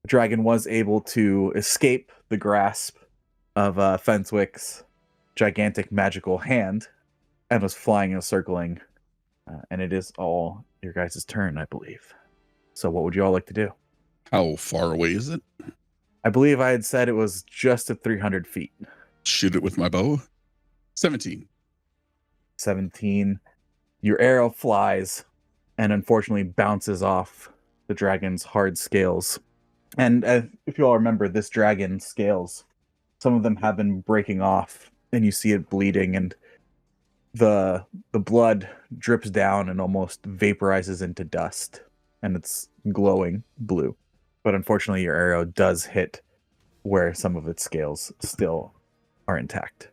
The dragon was able to escape the grasp of Fenswick's gigantic magical hand and was flying and circling. And it is all your guys' turn, I believe. So what would you all like to do? How far away is it? I believe I had said it was just at 300 feet. Shoot it with my bow. 17. 17. Your arrow flies and unfortunately bounces off the dragon's hard scales. And if you all remember, this dragon's scales, some of them have been breaking off, and you see it bleeding, and the blood drips down and almost vaporizes into dust, and it's glowing blue. But unfortunately, your arrow does hit where some of its scales still are intact.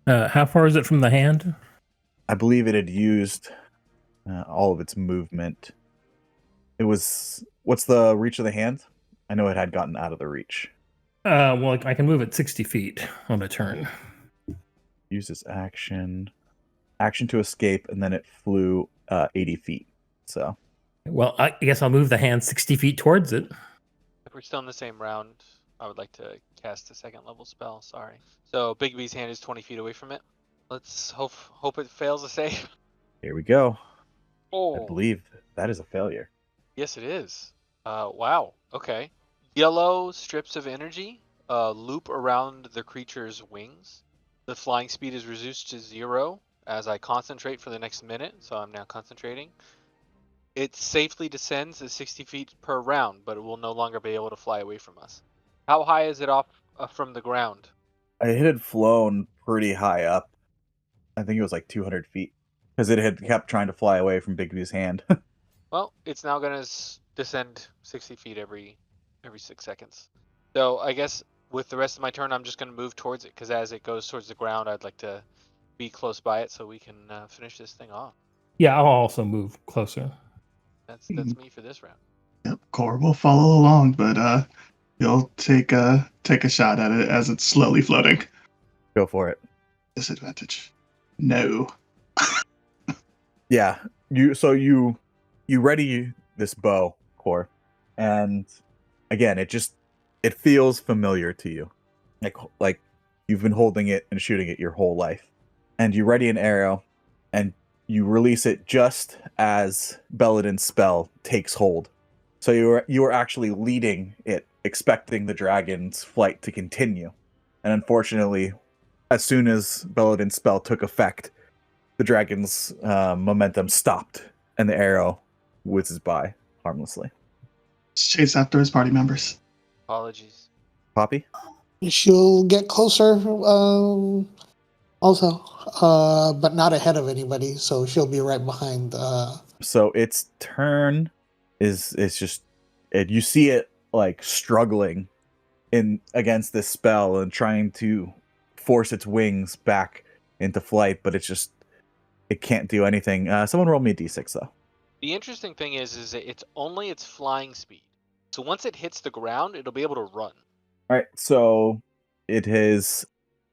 How far is it from the hand? I believe it had used all of its movement. It was... What's the reach of the hand? I know it had gotten out of the reach. Well, I can move it 60 feet on a turn. Use this action to escape, and then it flew 80 feet. So, well, I guess I'll move the hand 60 feet towards it. If we're still in the same round, I would like to cast a second level spell. Sorry. So Bigby's hand is 20 feet away from it. Let's hope it fails a save. Here we go. Oh. I believe that is a failure. Yes, it is. Wow. Okay. Yellow strips of energy loop around the creature's wings. The flying speed is reduced to 0 as I concentrate for the next minute, so I'm now concentrating. It safely descends at 60 feet per round, but it will no longer be able to fly away from us. How high is it off from the ground? It had flown pretty high up. I think it was like 200 feet, because it had kept trying to fly away from Bigby's hand. Well, it's now going to descend 60 feet every 6 seconds. So I guess with the rest of my turn, I'm just going to move towards it, because as it goes towards the ground, I'd like to be close by it so we can finish this thing off. Yeah, I'll also move closer. That's me for this round. Yep, Core will follow along, but you'll take a shot at it as it's slowly floating. Go for it. Disadvantage. No. Yeah, you ready this bow, Core, and again, it feels familiar to you, like you've been holding it and shooting it your whole life, and you ready an arrow, and you release it just as Belladin's spell takes hold. So you were actually leading it, expecting the dragon's flight to continue, and unfortunately, as soon as Belladin's spell took effect, the dragon's momentum stopped, and the arrow whizzes by harmlessly. Chase after his party members. Apologies. Poppy? She'll get closer also, but not ahead of anybody, so she'll be right behind. So its turn is just... you see it like struggling against this spell and trying to force its wings back into flight, but it can't do anything. Someone roll me a d6 though. The interesting thing is that it's only its flying speed. So once it hits the ground, it'll be able to run. All right, so it is,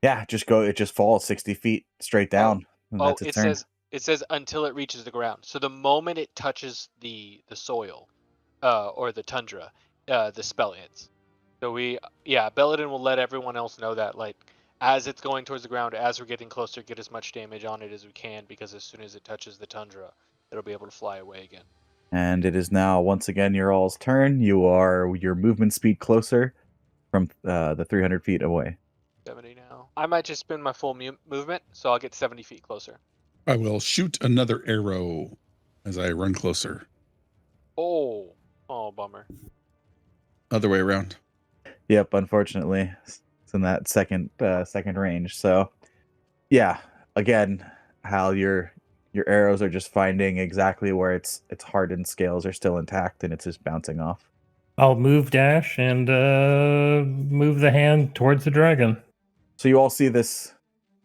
it just falls 60 feet straight down. And that's its turn. It says until it reaches the ground. So the moment it touches the soil, or the tundra, the spell ends. So Belladin will let everyone else know that, like, as it's going towards the ground, as we're getting closer, get as much damage on it as we can, because as soon as it touches the tundra, it'll be able to fly away again. And it is now, once again, your all's turn. You are your movement speed closer from the 300 feet away. 70 now. I might just spend my full movement, so I'll get 70 feet closer. I will shoot another arrow as I run closer. Oh, bummer. Other way around. Yep, unfortunately, it's in that second range. So, yeah, again, Hal, your arrows are just finding exactly where its hardened scales are still intact, and it's just bouncing off. I'll move dash and move the hand towards the dragon. So you all see this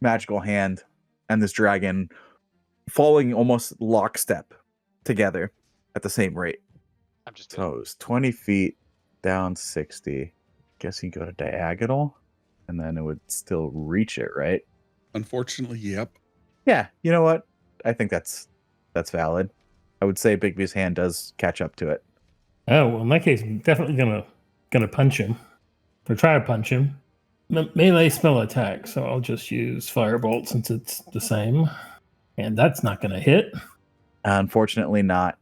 magical hand and this dragon falling almost lockstep together at the same rate. I'm just So it was 20 feet down 60. Guess you go to diagonal, and then it would still reach it, right? Unfortunately, yep. Yeah, you know what? I think that's valid. I would say Bigby's hand does catch up to it. Oh, well, in that case, I'm definitely going to gonna punch him. Or try to punch him. Melee spell attack, so I'll just use Firebolt since it's the same. And that's not gonna hit. Unfortunately not.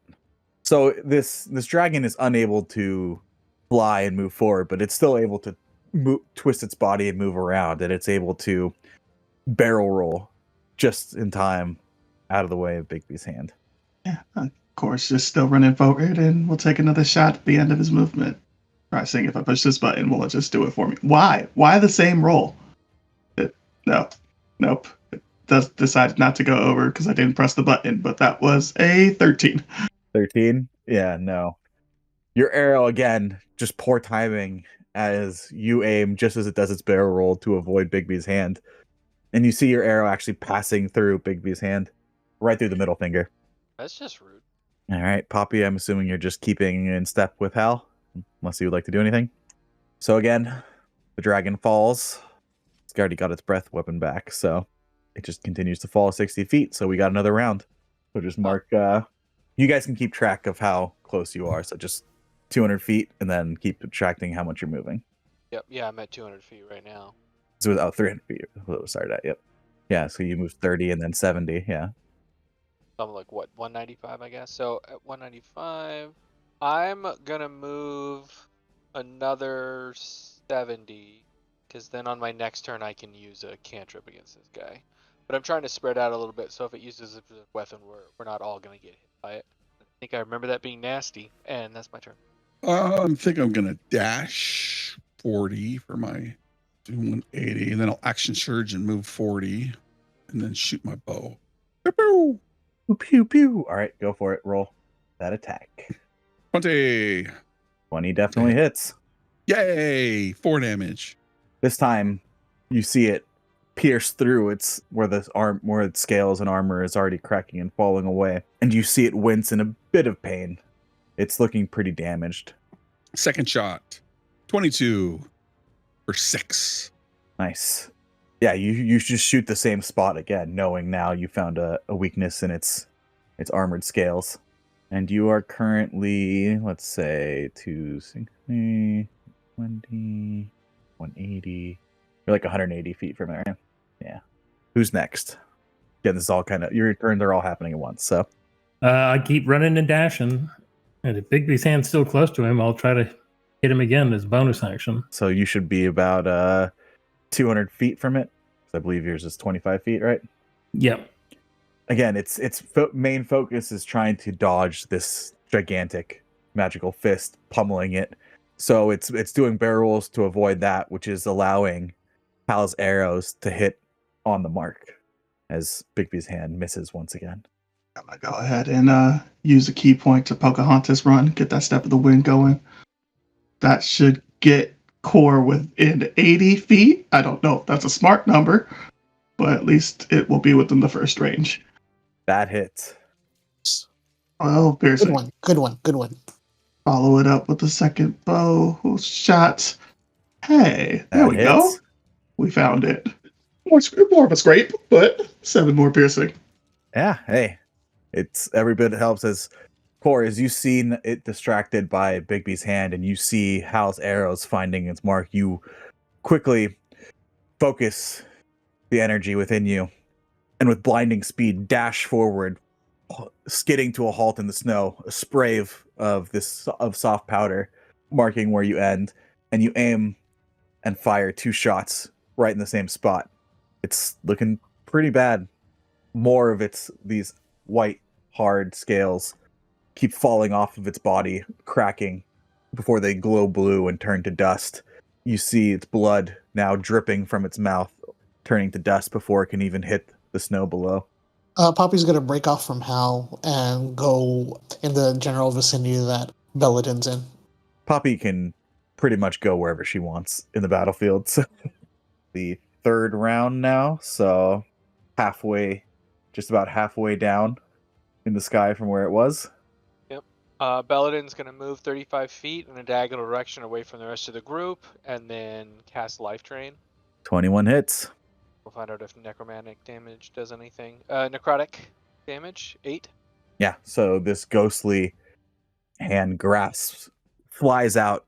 So this dragon is unable to fly and move forward, but it's still able to twist its body and move around, and it's able to barrel roll just in time out of the way of Bigby's hand. Yeah, of course, just still running forward, and we'll take another shot at the end of his movement. Try saying if I push this button, will it just do it for me? Why? Why the same roll? Nope. It decided not to go over because I didn't press the button, but that was a 13. 13? Yeah, no. Your arrow, again, just poor timing as you aim just as it does its barrel roll to avoid Bigby's hand. And you see your arrow actually passing through Bigby's hand, right through the middle finger. That's just rude. All right, Poppy, I'm assuming you're just keeping in step with Hal, unless you would like to do anything. So again, the dragon falls. It's already got its breath weapon back, so it just continues to fall 60 feet. So we got another round. So just mark, you guys can keep track of how close you are. So just 200 feet and then keep subtracting how much you're moving. Yep. Yeah, I'm at 200 feet right now. So without 300 feet, what was started at? Yep. Yeah, so you moved 30 and then 70. Yeah. So I'm like, what, 195, I guess? So at 195, I'm going to move another 70, because then on my next turn, I can use a cantrip against this guy. But I'm trying to spread out a little bit, so if it uses a weapon, we're not all going to get hit by it. I think I remember that being nasty, and that's my turn. I think I'm going to dash 40 for my 180, and then I'll action surge and move 40, and then shoot my bow. Pew, pew. Pew, pew, pew. All right, go for it. Roll that attack. 20. 20 definitely hits. Yay! 4 damage. This time, you see it pierce through its where its scales and armor is already cracking and falling away, and you see it wince in a bit of pain. It's looking pretty damaged. Second shot. 22 for 6. Nice. Yeah, you just shoot the same spot again, knowing now you found a weakness in its armored scales. And you are currently, let's say, 260, 20, 180. You're like 180 feet from there. Yeah. Who's next? Yeah, this is all kind of, your turns are all happening at once, so. I keep running and dashing. And if Bigby's hand's still close to him, I'll try to hit him again as bonus action. So you should be about 200 feet from it. I believe yours is 25 feet, right? Yep. Again, its main focus is trying to dodge this gigantic magical fist pummeling it. So it's doing barrel rolls to avoid that, which is allowing Hal's arrows to hit on the mark as Bigby's hand misses once again. I'm gonna go ahead and use a key point to Pocahontas run, get that step of the wind going. That should get Core within 80 feet. I don't know if that's a smart number, but at least it will be within the first range. That hits. Well, Good piercing. one. Good one. Good one. Follow it up with the second bow shot. Hey, there That we hits. go. We found it. More of a scrape, but 7 more piercing. Yeah, hey. It's every bit it helps as Core, as you've seen it distracted by Bigby's hand and you see Hal's arrows finding its mark, you quickly focus the energy within you and with blinding speed dash forward, skidding to a halt in the snow, a spray of soft powder marking where you end, and you aim and fire 2 shots right in the same spot. It's looking pretty bad. More of these white hard scales keep falling off of its body, cracking before they glow blue and turn to dust. You see its blood now dripping from its mouth, turning to dust before it can even hit the snow below. Poppy's gonna break off from Hal and go in the general vicinity that Belladin's in. Poppy can pretty much go wherever she wants in the battlefield. So the third round now, so just about halfway down in the sky from where it was. Belladin's going to move 35 feet in a diagonal direction away from the rest of the group, and then cast Life Drain. 21 hits. We'll find out if necromantic damage does anything. Necrotic damage, 8. Yeah, so this ghostly hand flies out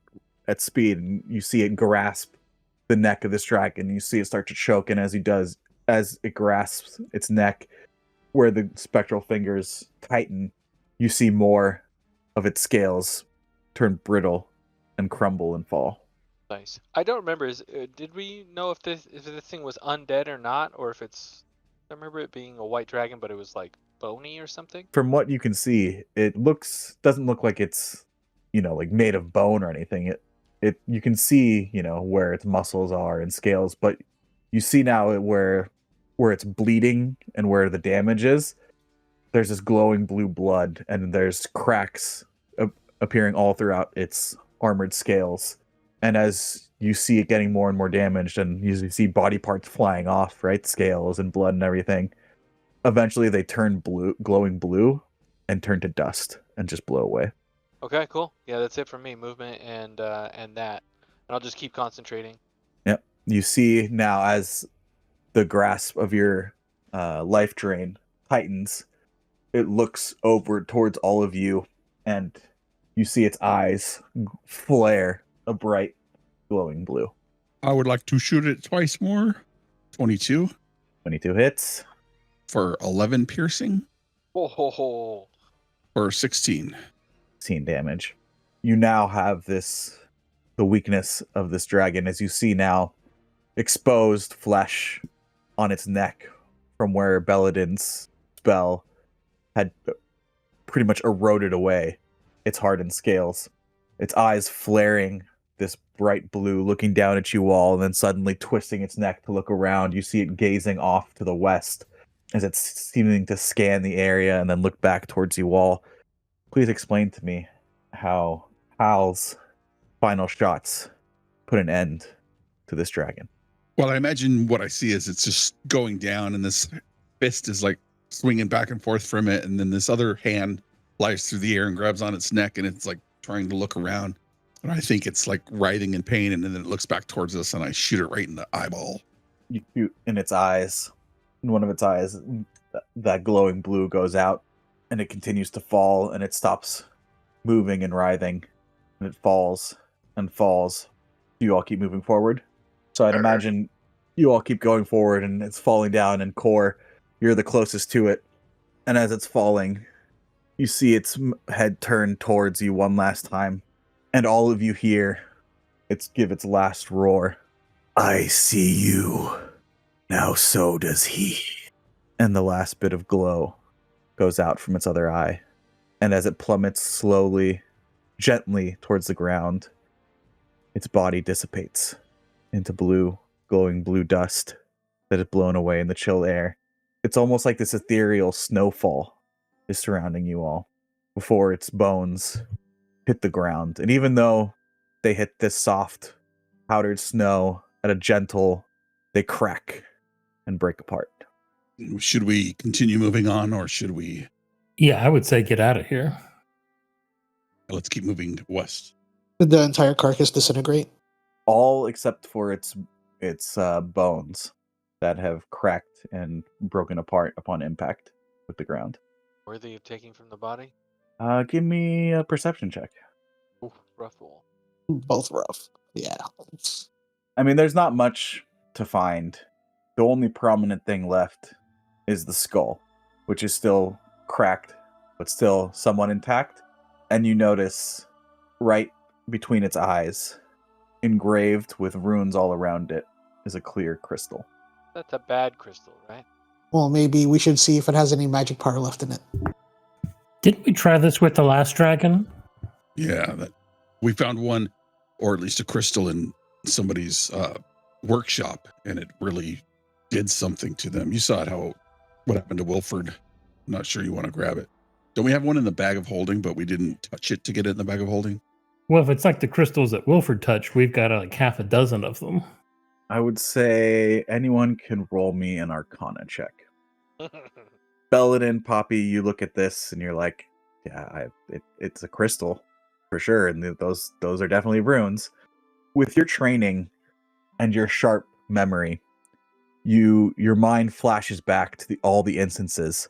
at speed, and you see it grasp the neck of this dragon. You see it start to choke, and as it grasps its neck, where the spectral fingers tighten, you see more of its scales turn brittle and crumble and fall. Nice. I don't remember. Did we know if this thing was undead or not, or if it's? I remember it being a white dragon, but it was like bony or something. From what you can see, it doesn't look like it's, like made of bone or anything. You can see, where its muscles are and scales, but you see now where it's bleeding and where the damage is. There's this glowing blue blood, and there's cracks appearing all throughout its armored scales. And as you see it getting more and more damaged, and you see body parts flying off, right? Scales and blood and everything. Eventually they turn blue, glowing blue, and turn to dust and just blow away. Okay, cool. Yeah, that's it for me. Movement and that. And I'll just keep concentrating. Yep. You see now as the grasp of your life drain tightens, it looks over towards all of you, and you see its eyes flare a bright glowing blue. I would like to shoot it twice more. 22 22 hits. for 11 piercing Ho ho ho. or 16. 16 damage. You now have the weakness of this dragon, as you see now exposed flesh on its neck from where Belladin's spell had pretty much eroded away its hardened scales. Its eyes flaring this bright blue, looking down at you all, and then suddenly twisting its neck to look around. You see it gazing off to the west as it's seeming to scan the area and then look back towards you all. Please explain to me how Hal's final shots put an end to this dragon. Well, I imagine what I see is it's just going down, and this fist is like swinging back and forth from it, and then this other hand flies through the air and grabs on its neck, and it's like trying to look around. And I think it's like writhing in pain, and then it looks back towards us, and I shoot it right in the eyeball. You shoot in its eyes. In one of its eyes, that glowing blue goes out, and it continues to fall, and it stops moving and writhing, and it falls and falls. You all keep moving forward. So I'd imagine you all keep going forward, and it's falling down, and Core, you're the closest to it. And as it's falling, you see its head turn towards you one last time, and all of you hear it give its last roar. I see you. Now so does he. And the last bit of glow goes out from its other eye. And as it plummets slowly, gently towards the ground, its body dissipates into blue, glowing blue dust that is blown away in the chill air. It's almost like this ethereal snowfall is surrounding you all before its bones hit the ground. And even though they hit this soft, powdered snow at a gentle, they crack and break apart. Should we continue moving on, or should we? Yeah, I would say get out of here. Let's keep moving west. Did the entire carcass disintegrate? All except for its bones that have cracked and broken apart upon impact with the ground. Worthy of taking from the body? Give me a perception check. Ooh, rough roll. Both rough. Yeah. I mean, there's not much to find. The only prominent thing left is the skull, which is still cracked, but still somewhat intact. And you notice right between its eyes, engraved with runes all around it, is a clear crystal. That's a bad crystal, right? Well, maybe we should see if it has any magic power left in it. Didn't we try this with the last dragon? Yeah, we found one, or at least a crystal in somebody's workshop, and it really did something to them. You saw what happened to Wilford. I'm not sure you want to grab it. Don't we have one in the bag of holding, but we didn't touch it to get it in the bag of holding? Well, if it's like the crystals that Wilford touched, we've got like half a dozen of them. I would say anyone can roll me an Arcana check. Belladin, Poppy, you look at this and you're like, yeah, it's a crystal for sure, and those are definitely runes. With your training and your sharp memory, your mind flashes back to all the instances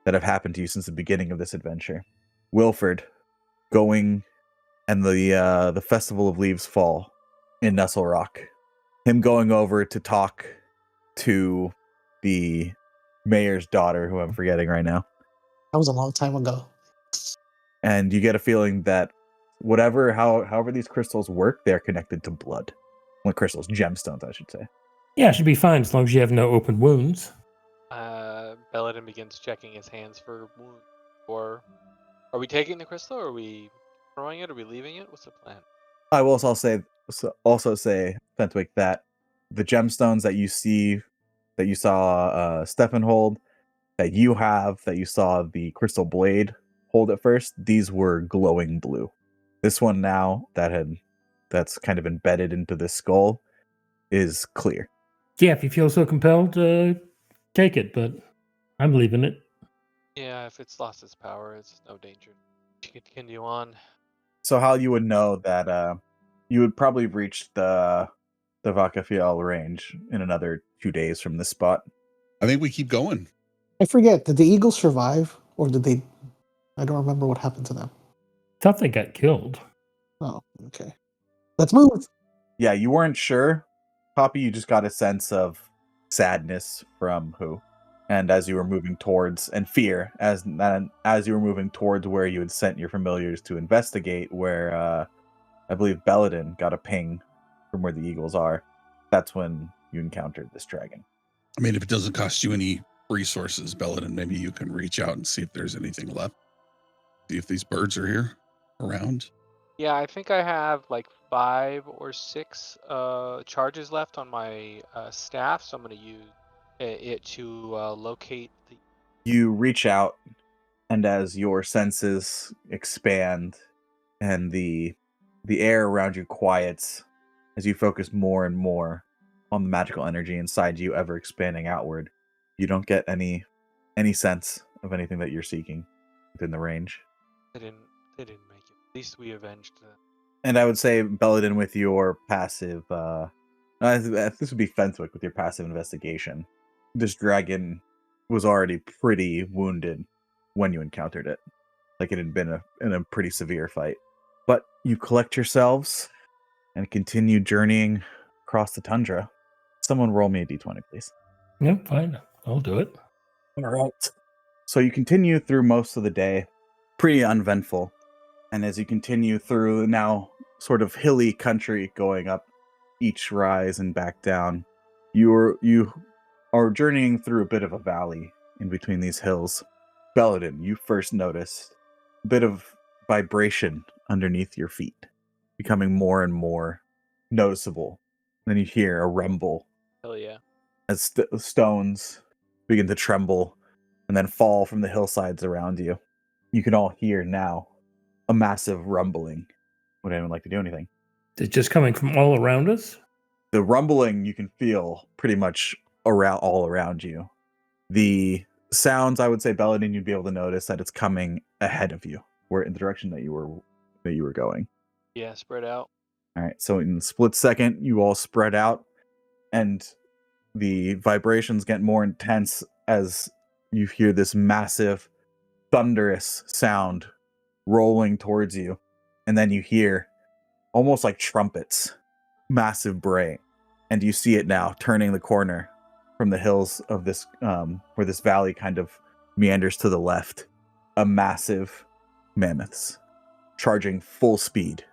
that have happened to you since the beginning of this adventure. Wilford going and the Festival of Leaves fall in Nestle Rock. Him going over to talk to the mayor's daughter, who I'm forgetting right now. That was a long time ago. And you get a feeling that however these crystals work, they're connected to blood. Well, crystals, gemstones, I should say. Yeah, it should be fine as long as you have no open wounds. Belladin begins checking his hands for wounds. Or are we taking the crystal? Or are we throwing it? Are we leaving it? What's the plan? I will also say, Fentwick, that the gemstones that you saw Stefan hold, that you saw the crystal blade hold at first, these were glowing blue. This one now that's kind of embedded into the skull is clear. Yeah, if you feel so compelled, take it, but I'm leaving it. Yeah, if it's lost its power, it's no danger. You can continue on. So how you would know that you would probably reach the Vacafiel range in another 2 days from this spot. I think we keep going. I forget, did the eagles survive? Or did they... I don't remember what happened to them. Thought they got killed. Oh, okay. Let's move! Yeah, you weren't sure, Poppy. You just got a sense of sadness from who, and as you were moving towards, and fear as you were moving towards where you had sent your familiars to investigate, where I believe Belladin got a ping from where the eagles are. That's when you encountered this dragon. I mean, if it doesn't cost you any resources, Belladin, maybe you can reach out and see if there's anything left. See if these birds are here around. Yeah, I think I have like 5 or 6 charges left on my staff, so I'm going to use it to locate the... You reach out, and as your senses expand and the air around you quiets, as you focus more and more on the magical energy inside you ever expanding outward, you don't get any sense of anything that you're seeking within the range. They didn't make it. At least we avenged them. And I would say, Belladin, with your passive, this would be Fentwick with your passive investigation. This dragon was already pretty wounded when you encountered it. Like it had been in a pretty severe fight. But you collect yourselves and continue journeying across the tundra. Someone roll me a d20, please. Yep, fine. I'll do it. All right. So you continue through most of the day, pretty uneventful. And as you continue through now sort of hilly country going up each rise and back down, you are journeying through a bit of a valley in between these hills. Belladin, you first notice a bit of vibration underneath your feet, becoming more and more noticeable. Then you hear a rumble Hell yeah. as stones begin to tremble and then fall from the hillsides around you. You can all hear now a massive rumbling. Would anyone like to do anything? It's just coming from all around us? The rumbling you can feel pretty much all around you. The sounds, I would say, Belladin, you'd be able to notice that it's coming ahead of you, where in the direction that you were going. Yeah, spread out. All right, so in a split second, you all spread out, and the vibrations get more intense as you hear this massive, thunderous sound rolling towards you. And then you hear almost like trumpets, massive bray. And you see it now turning the corner from the hills of this, where this valley kind of meanders to the left. A massive mammoths charging full speed.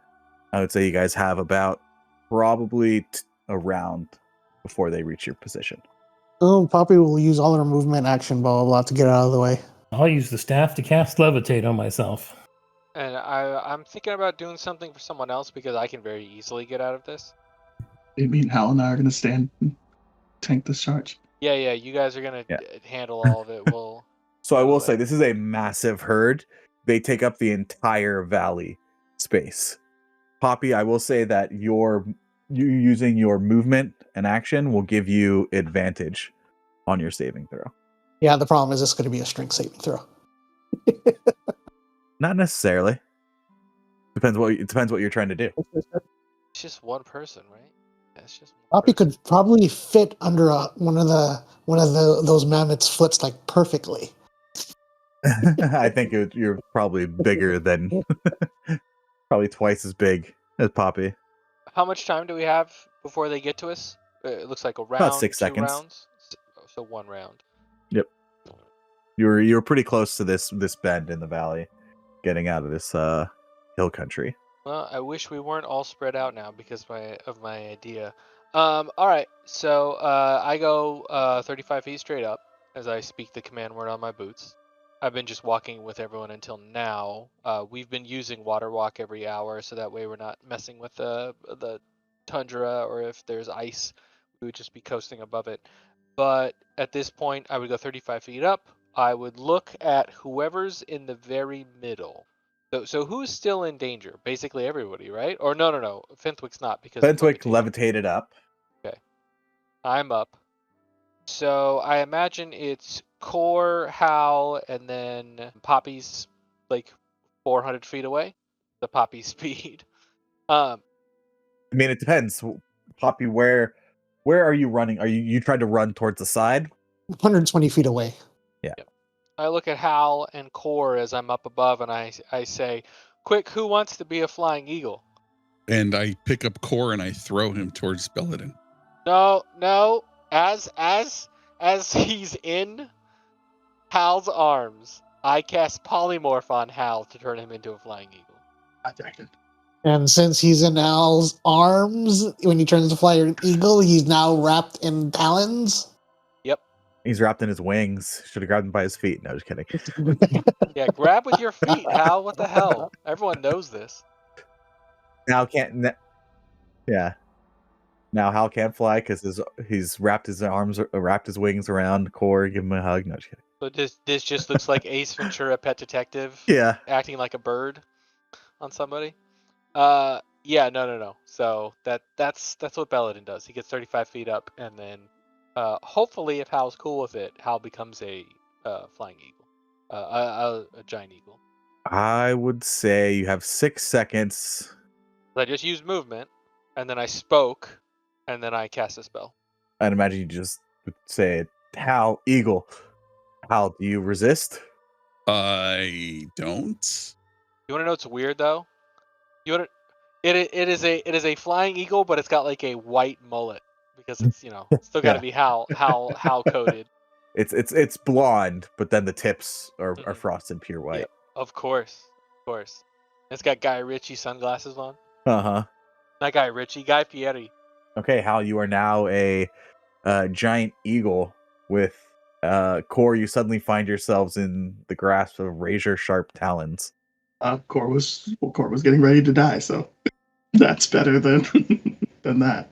I would say you guys have about probably a round before they reach your position. Oh, Poppy will use all her movement, action, blah, blah, blah, to get out of the way. I'll use the staff to cast levitate on myself. And I'm thinking about doing something for someone else because I can very easily get out of this. You mean Hal and I are going to stand and tank this charge? Yeah, you guys are going to handle all of it. We'll... So I will say, this is a massive herd. They take up the entire valley space. Poppy, I will say that you using your movement and action will give you advantage on your saving throw. Yeah, the problem is it's going to be a strength saving throw. Not necessarily. It depends what you're trying to do. It's just one person, right? Yeah, it's just one Poppy person. could probably fit under one of those mammoths' foots like perfectly. I think you're probably bigger than Probably twice as big as Poppy. How much time do we have before they get to us? It looks like a round, About 6 2 seconds. rounds. So 1 round. Yep. You were pretty close to this bend in the valley, getting out of this hill country. Well, I wish we weren't all spread out now because of my idea. All right, so I go 35 feet straight up as I speak the command word on my boots. I've been just walking with everyone until now. We've been using water walk every hour, so that way we're not messing with the tundra, or if there's ice, we would just be coasting above it. But at this point, I would go 35 feet up. I would look at whoever's in the very middle. So who's still in danger? Basically everybody, right? Or no. Fenthwick's not because of Fenthwick levitation. levitated up. Okay. I'm up. So I imagine it's Core, Hal, and then Poppy's like 400 feet away. The Poppy speed. I mean, it depends. Poppy, where are you running? Are you tried to run towards the side? 120 feet away. I look at Hal and Core as I'm up above, and I say, "Quick, who wants to be a flying eagle?" And I pick up Core and I throw him towards Belladin. No. As he's in Hal's arms, I cast polymorph on Hal to turn him into a flying eagle. Attacked. And since he's in Al's arms, when he turns to fly an eagle, he's now wrapped in talons. He's wrapped in his wings. Should have grabbed him by his feet. No, just kidding. Yeah, grab with your feet, Hal. What the hell? Everyone knows this. Now yeah. Now Hal can't fly because he's wrapped his wings around Core. Give him a hug. No, just kidding. So this just looks like Ace Ventura, Pet Detective, Yeah. acting like a bird on somebody. Yeah, no. So that's what Belladin does. He gets 35 feet up, and then hopefully, if Hal's cool with it, Hal becomes a flying eagle, a giant eagle. I would say you have 6 seconds. I just used movement, and then I spoke, and then I cast a spell. I'd imagine you just would say, Hal, eagle. Hal, do you resist? I don't. You want to know what's weird though? It is a flying eagle, but it's got like a white mullet because it's still got to be Hal coded. It's blonde, but then the tips are Mhm. frosted pure white. Yep, of course. It's got Guy Ritchie sunglasses on. Uh-huh. Not Guy Ritchie, Guy Fieri. Okay, Hal, you are now a giant eagle with Core. You suddenly find yourselves in the grasp of razor sharp talons. Core was getting ready to die, so that's better than than that.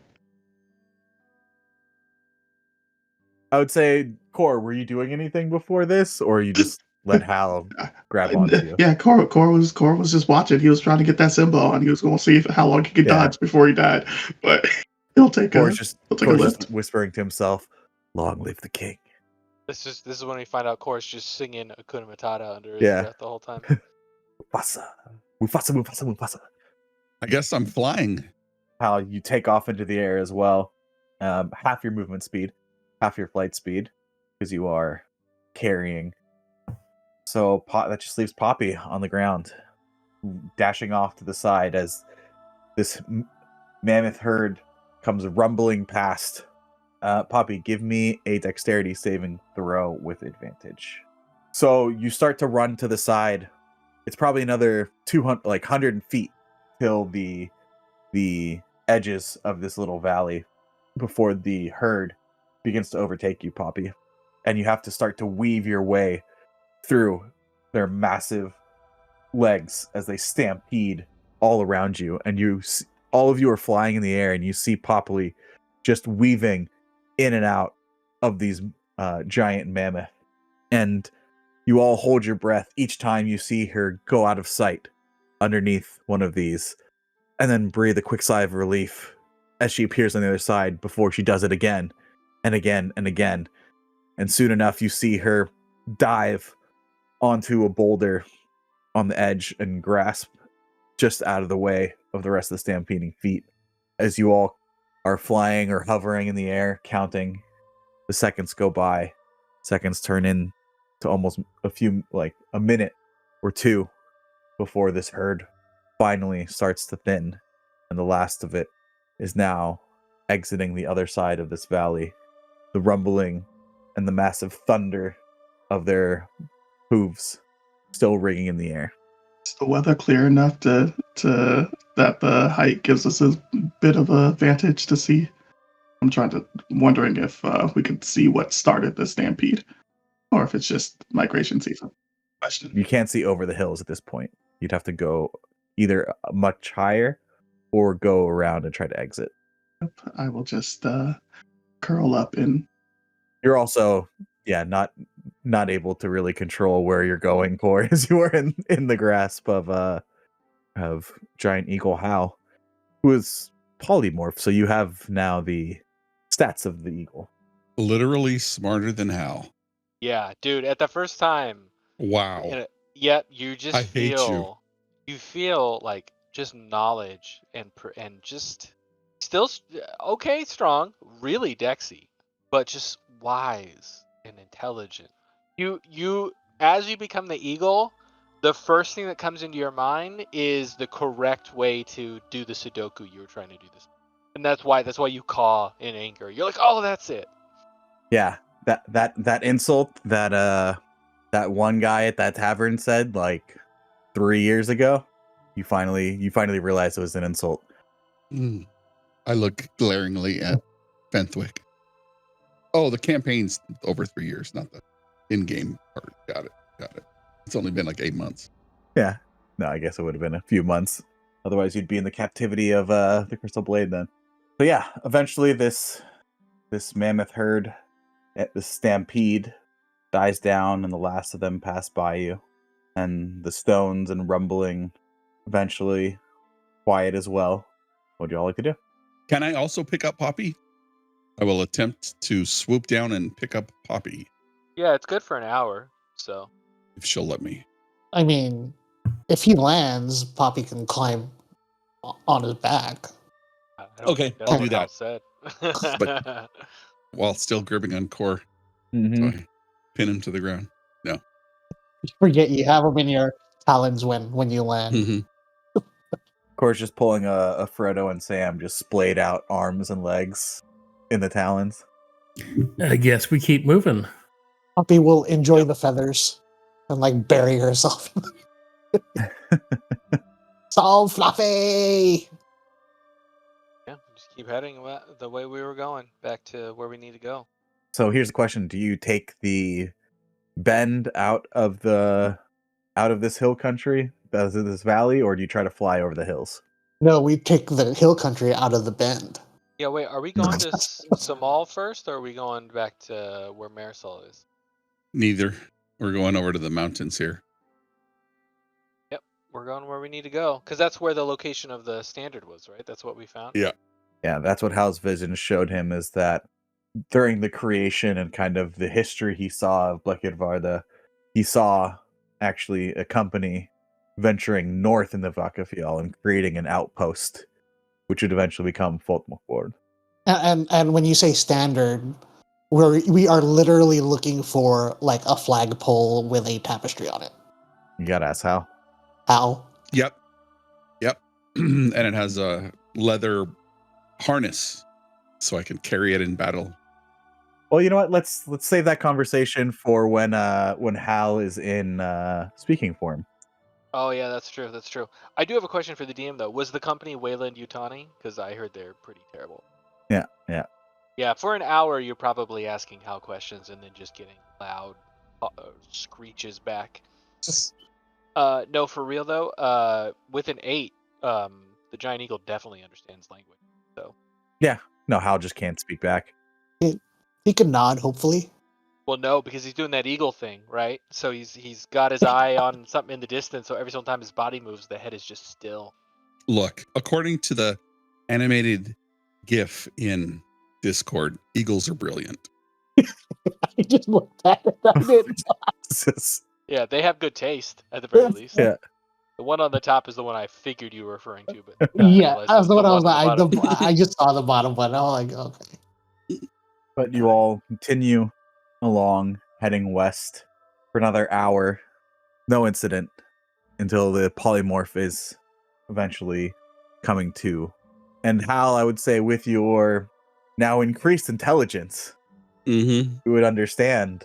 I would say, Core, were you doing anything before this, or you just let Hal grab onto you? Yeah, Core was just watching. He was trying to get that symbol on. He was going to see how long he could dodge before he died. But he'll take Core's a just lift. whispering to himself, "Long live the king." This is when we find out Core's just singing Hakuna Matata under his breath the whole time. Mufasa, Mufasa, Mufasa, Mufasa. I guess I'm flying. How you take off into the air as well. Half your movement speed, half your flight speed, because you are carrying. So that just leaves Poppy on the ground, dashing off to the side as this mammoth herd comes rumbling past. Poppy, give me a dexterity saving throw with advantage. So you start to run to the side. It's probably another 100 feet till the edges of this little valley before the herd begins to overtake you, Poppy. And you have to start to weave your way through their massive legs as they stampede all around you. And all of you are flying in the air, and you see Poppy just weaving in and out of these giant mammoth. And you all hold your breath each time you see her go out of sight underneath one of these, and then breathe a quick sigh of relief as she appears on the other side before she does it again and again and again. And soon enough, you see her dive onto a boulder on the edge and grasp just out of the way of the rest of the stampeding feet as you all are flying or hovering in the air, counting. The seconds go by. Seconds turn in to almost a minute or two before this herd finally starts to thin, and the last of it is now exiting the other side of this valley. The rumbling and the massive thunder of their hooves still ringing in the air. Is the weather clear enough to that the height gives us a bit of a vantage to see? I'm wondering if we could see what started the stampede, or if it's just migration season. Question. You can't see over the hills at this point. You'd have to go either much higher or go around and try to exit. I will just curl up and You're also, not able to really control where you're going, Core, as you are in the grasp of Giant Eagle Hal, who is polymorph. So you have now the stats of the eagle. Literally smarter than Hal. Yeah, dude. At the first time, Wow. yep, you just I hate you. you feel like just knowledge and just still okay, strong, really dexy, but just wise and intelligent. You as you become the eagle, the first thing that comes into your mind is the correct way to do the Sudoku you were trying to do this, and that's why you caw in anger. You're like, oh, that's it. Yeah, that insult that one guy at that tavern said like 3 years ago, you finally realized it was an insult. Mm. I look glaringly at Fenthwick. Oh, the campaign's over 3 years, not the in-game part. Got it. It's only been like 8 months. Yeah. No, I guess it would have been a few months. Otherwise, you'd be in the captivity of the Crystal Blade then. But yeah, eventually this mammoth herd, the stampede, dies down, and the last of them pass by you, and the stones and rumbling eventually quiet as well. What do y'all like to do? Can I also pick up Poppy? I will attempt to swoop down and pick up Poppy Yeah, it's good for an hour. So if she'll let me. I mean, if he lands, Poppy can climb on his back. I don't Okay, think that's I'll what do Hal that. said. But while still gripping on Core, so I pin him to the ground. No. You forget you have him in your talons when you land. Mm-hmm. Of course, just pulling a Frodo and Sam, just splayed out arms and legs in the talons. I guess we keep moving. Poppy will enjoy the feathers and like bury herself. So fluffy. Yeah, just keep heading the way we were going, back to where we need to go. So here's the question: do you take the bend out of this hill country, this valley, or do you try to fly over the hills? No, we take the hill country out of the bend. Yeah, wait, are we going to Samal first, or are we going back to where Marisol is? Neither. We're going over to the mountains here. Yep, we're going where we need to go, because that's where the location of the standard was, right? That's what we found? Yeah. Yeah, that's what Hal's vision showed him, is that during the creation and kind of the history he saw of Blekidvarda, he saw actually a company venturing north in the Vakafjall and creating an outpost, which would eventually become Foltmokbord. And when you say standard, we are literally looking for like a flagpole with a tapestry on it. You gotta ask Hal. How? Yep. And it has a leather harness, so I can carry it in battle. Well, you know what? Let's save that conversation for when Hal is in speaking form. Oh yeah, that's true. That's true. I do have a question for the DM though. Was the company Wayland Yutani? Because I heard they're pretty terrible. Yeah. Yeah, for an hour you're probably asking Hal questions and then just getting loud screeches back. No, for real though. With an 8, the giant eagle definitely understands language. So. Yeah. No, Hal just can't speak back. He can nod, hopefully. Well, no, because he's doing that eagle thing, right? So he's got his eye on something in the distance. So every single time his body moves, the head is just still. Look, according to the animated GIF in Discord, eagles are brilliant. I just looked at it. I didn't. Yeah, they have good taste at the very least. Yeah. The one on the top is the one I figured you were referring to, but Yeah, that's what I was like. like. I just saw the bottom one. I'm like, okay. But you all continue along, heading west for another hour. No incident until the polymorph is eventually coming to. And Hal, I would say, with your now increased intelligence, Mm-hmm. you would understand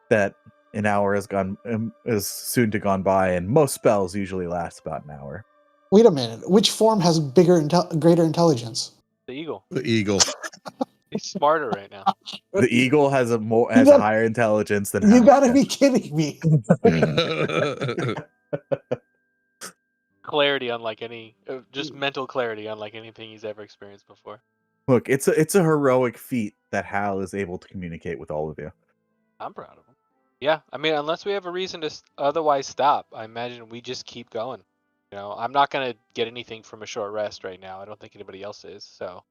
that an hour is soon to gone by, and most spells usually last about an hour. Wait a minute. Which form has greater intelligence? The eagle. The eagle. He's smarter right now. The eagle has a got- higher intelligence than You Hal. gotta be kidding me. Clarity unlike any, just mental clarity unlike anything he's ever experienced before. Look, it's a heroic feat that Hal is able to communicate with all of you. I'm proud of him. Yeah, I mean, unless we have a reason to otherwise stop, I imagine we just keep going. You know, I'm not gonna get anything from a short rest right now. I don't think anybody else is. So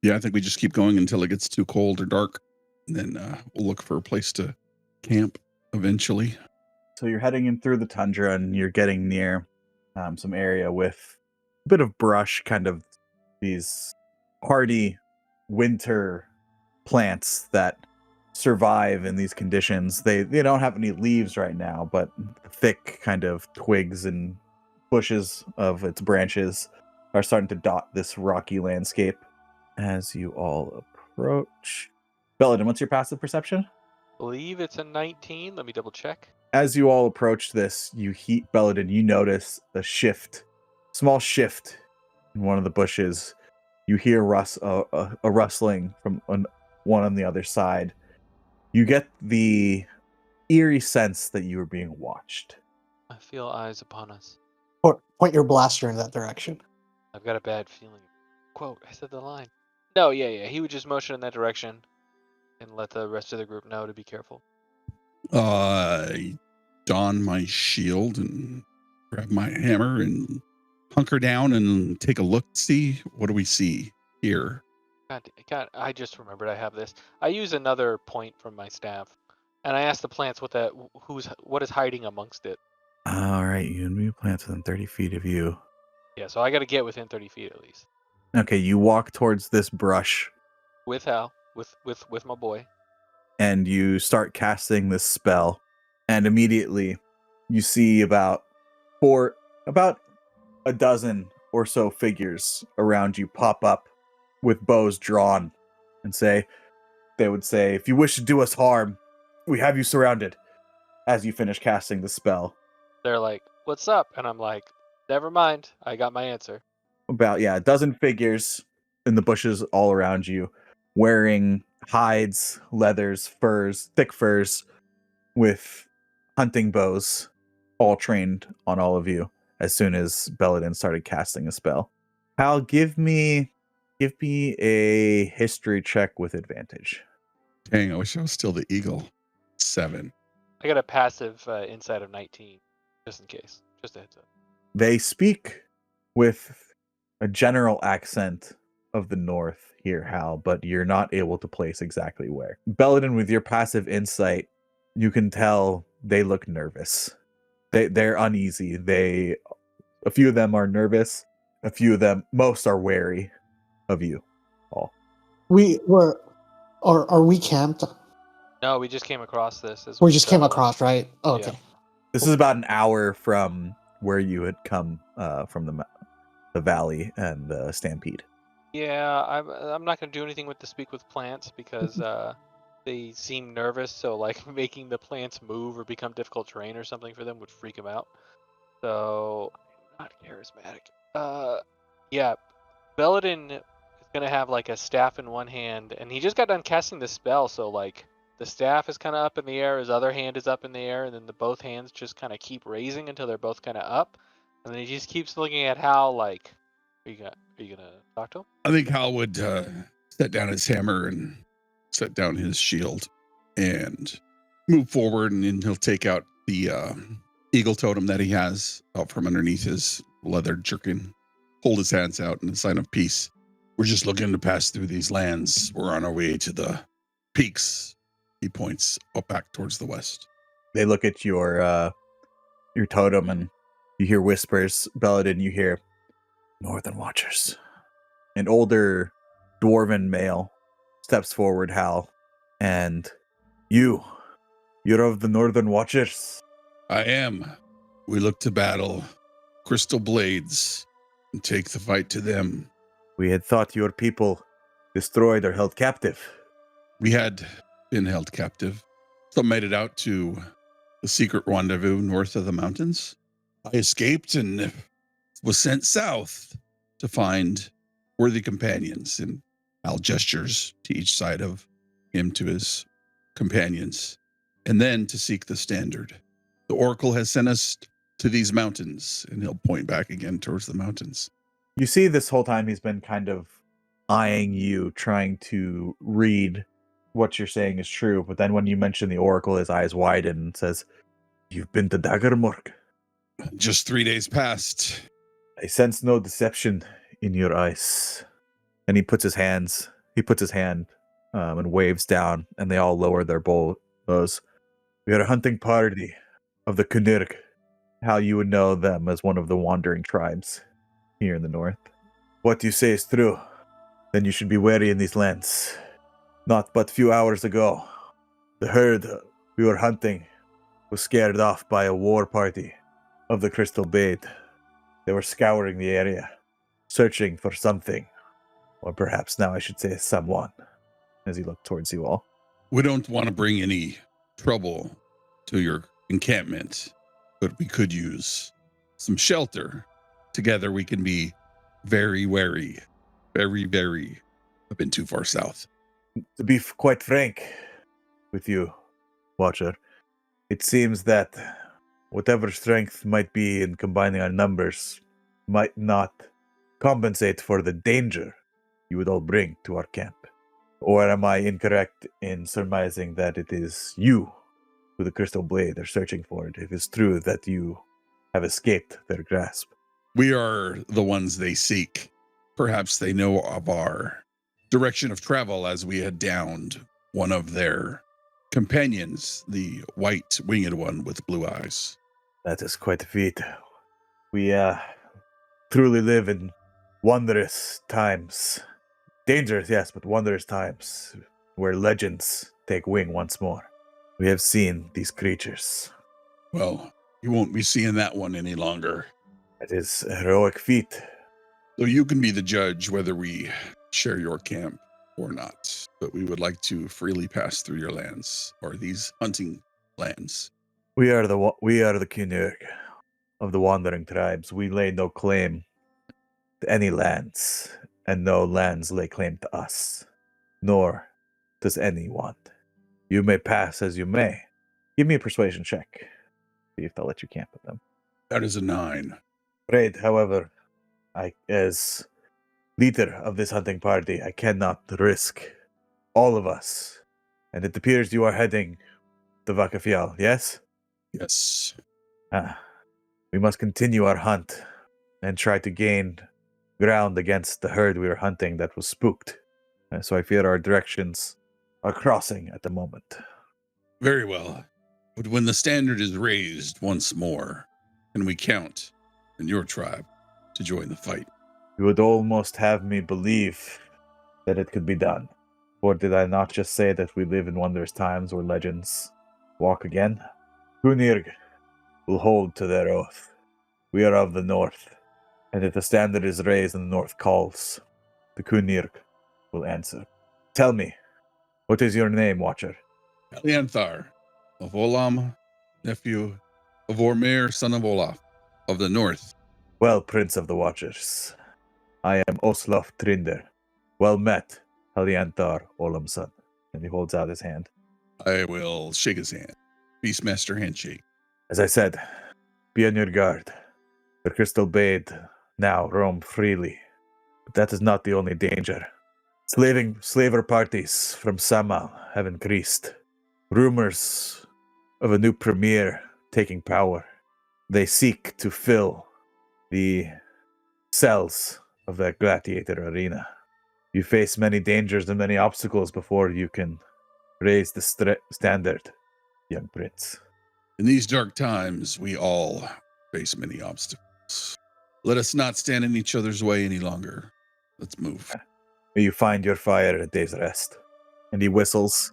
Yeah, I think we just keep going until it gets too cold or dark. And then we'll look for a place to camp eventually. So you're heading in through the tundra, and you're getting near some area with a bit of brush, kind of these hardy winter plants that survive in these conditions. They don't have any leaves right now, but thick kind of twigs and bushes of its branches are starting to dot this rocky landscape as you all approach. Belladin, what's your passive perception? believe it's a 19. Let me double check. As you all approach this, Belladin, you notice a small shift in one of the bushes. You hear a rustling from one on the other side. You get the eerie sense that you are being watched. I feel eyes upon us. Point your blaster in that direction. I've got a bad feeling. Quote, I said the line. No, yeah. He would just motion in that direction and let the rest of the group know to be careful. I don my shield and grab my hammer and hunker down and take a look. See, what do we see here? God, I just remembered I have this. I use another point from my staff, and I ask the plants what is hiding amongst it. All right, you and me plants within 30 feet of you. Yeah, so I got to get within 30 feet at least. Okay, you walk towards this brush With Hal, with my boy. and you start casting this spell, and immediately you see about a dozen or so figures around you pop up with bows drawn and they would say, if you wish to do us harm, we have you surrounded, as you finish casting the spell. They're like, what's up? And I'm like, never mind. I got my answer. About, a dozen figures in the bushes all around you, wearing hides, leathers, furs, thick furs, with hunting bows, all trained on all of you as soon as Belladin started casting a spell. Hal, give me a history check with advantage. Dang, I wish I was still the eagle. 7. I got a passive insight of 19, just in case. Just a heads up. They speak with a general accent of the north here, Hal, but you're not able to place exactly where. Belladin, with your passive insight, you can tell they look nervous. They're uneasy. A few of them are nervous. A few of them, most are wary of you all. Are we camped? No, we just came across this. We just came across, right? Oh, okay. Yeah. This is about an hour from where you had come from the valley and the stampede. Yeah, I'm not gonna do anything with the speak with plants because they seem nervous. So like making the plants move or become difficult terrain or something for them would freak them out. So not charismatic. Yeah, Belladin is gonna have like a staff in one hand, and he just got done casting the spell. So like the staff is kind of up in the air, his other hand is up in the air, and then both hands just kind of keep raising until they're both kind of up, and then he just keeps looking at Hal like, Are you gonna talk to him? I think Hal would set down his hammer and set down his shield and move forward, and then he'll take out the eagle totem that he has out from underneath his leather jerkin, hold his hands out in a sign of peace. We're just looking to pass through these lands. We're on our way to the peaks. He points up back towards the west. They look at your totem, and you hear whispers. Belladin, you hear Northern Watchers. An older dwarven male steps forward, Hal, and you're of the Northern Watchers. I am. We look to battle crystal blades and take the fight to them. We had thought your people destroyed or held captive. We had been held captive. Some made it out to the secret rendezvous north of the mountains. I escaped and was sent south to find worthy companions. And Al gestures to each side of him to his companions, and then to seek the standard. The Oracle has sent us to these mountains, and he'll point back again towards the mountains. You see this whole time he's been kind of eyeing you, trying to read what you're saying is true. But then when you mention the Oracle, his eyes widen and says, "You've been to Daggermork." Just 3 days passed. I sense no deception in your eyes. And he puts his hand and waves down, and they all lower their bows. We are a hunting party of the Kunirk. How you would know them as one of the wandering tribes here in the north. What you say is true. Then you should be wary in these lands. Not but few hours ago, the herd we were hunting was scared off by a war party of the Crystal Blade. They were scouring the area, searching for something, or perhaps now I should say someone, as he looked towards you all. We don't want to bring any trouble to your encampment, but we could use some shelter. Together we can be very wary, very, I've been too far south. To be quite frank with you, Watcher, it seems that whatever strength might be in combining our numbers might not compensate for the danger you would all bring to our camp. Or am I incorrect in surmising that it is you who the Crystal Blade are searching for, if it's true that you have escaped their grasp? We are the ones they seek. Perhaps they know of our direction of travel as we had downed one of their companions, the white winged one with blue eyes. That is quite a feat. We truly live in wondrous times. Dangerous, yes, but wondrous times where legends take wing once more. We have seen these creatures. Well, you won't be seeing that one any longer. It is a heroic feat. So you can be the judge whether we share your camp or not. But we would like to freely pass through your lands, or these hunting lands. We are the Kunirk of the wandering tribes. We lay no claim to any lands, and no lands lay claim to us, nor does anyone. You may pass as you may. Give me a persuasion check. See if they'll let you camp with them. That is a 9. Afraid, however, as leader of this hunting party, I cannot risk all of us. And it appears you are heading to Vakafial, yes? Yes. We must continue our hunt and try to gain ground against the herd we were hunting that was spooked. So I fear our directions are crossing at the moment. Very well. But when the standard is raised once more, can we count on your tribe to join the fight? You would almost have me believe that it could be done. Or did I not just say that we live in wondrous times where legends walk again? Kunirg will hold to their oath. We are of the north, and if the standard is raised and the north calls, the Kunirg will answer. Tell me, what is your name, Watcher? Elianthar of Olam, nephew of Ormir, son of Olaf, of the north. Well, Prince of the Watchers, I am Oslof Trinder. Well met, Helianthar Olam's son. And he holds out his hand. I will shake his hand. Beastmaster handshake. As I said, be on your guard. The Crystal Blade now roam freely. But that is not the only danger. Slaver parties from Samal have increased. Rumors of a new premier taking power. They seek to fill the cells of that gladiator arena. You face many dangers and many obstacles before you can raise the standard, young prince. In these dark times, we all face many obstacles. Let us not stand in each other's way any longer. Let's move. May you find your fire a day's rest. And he whistles.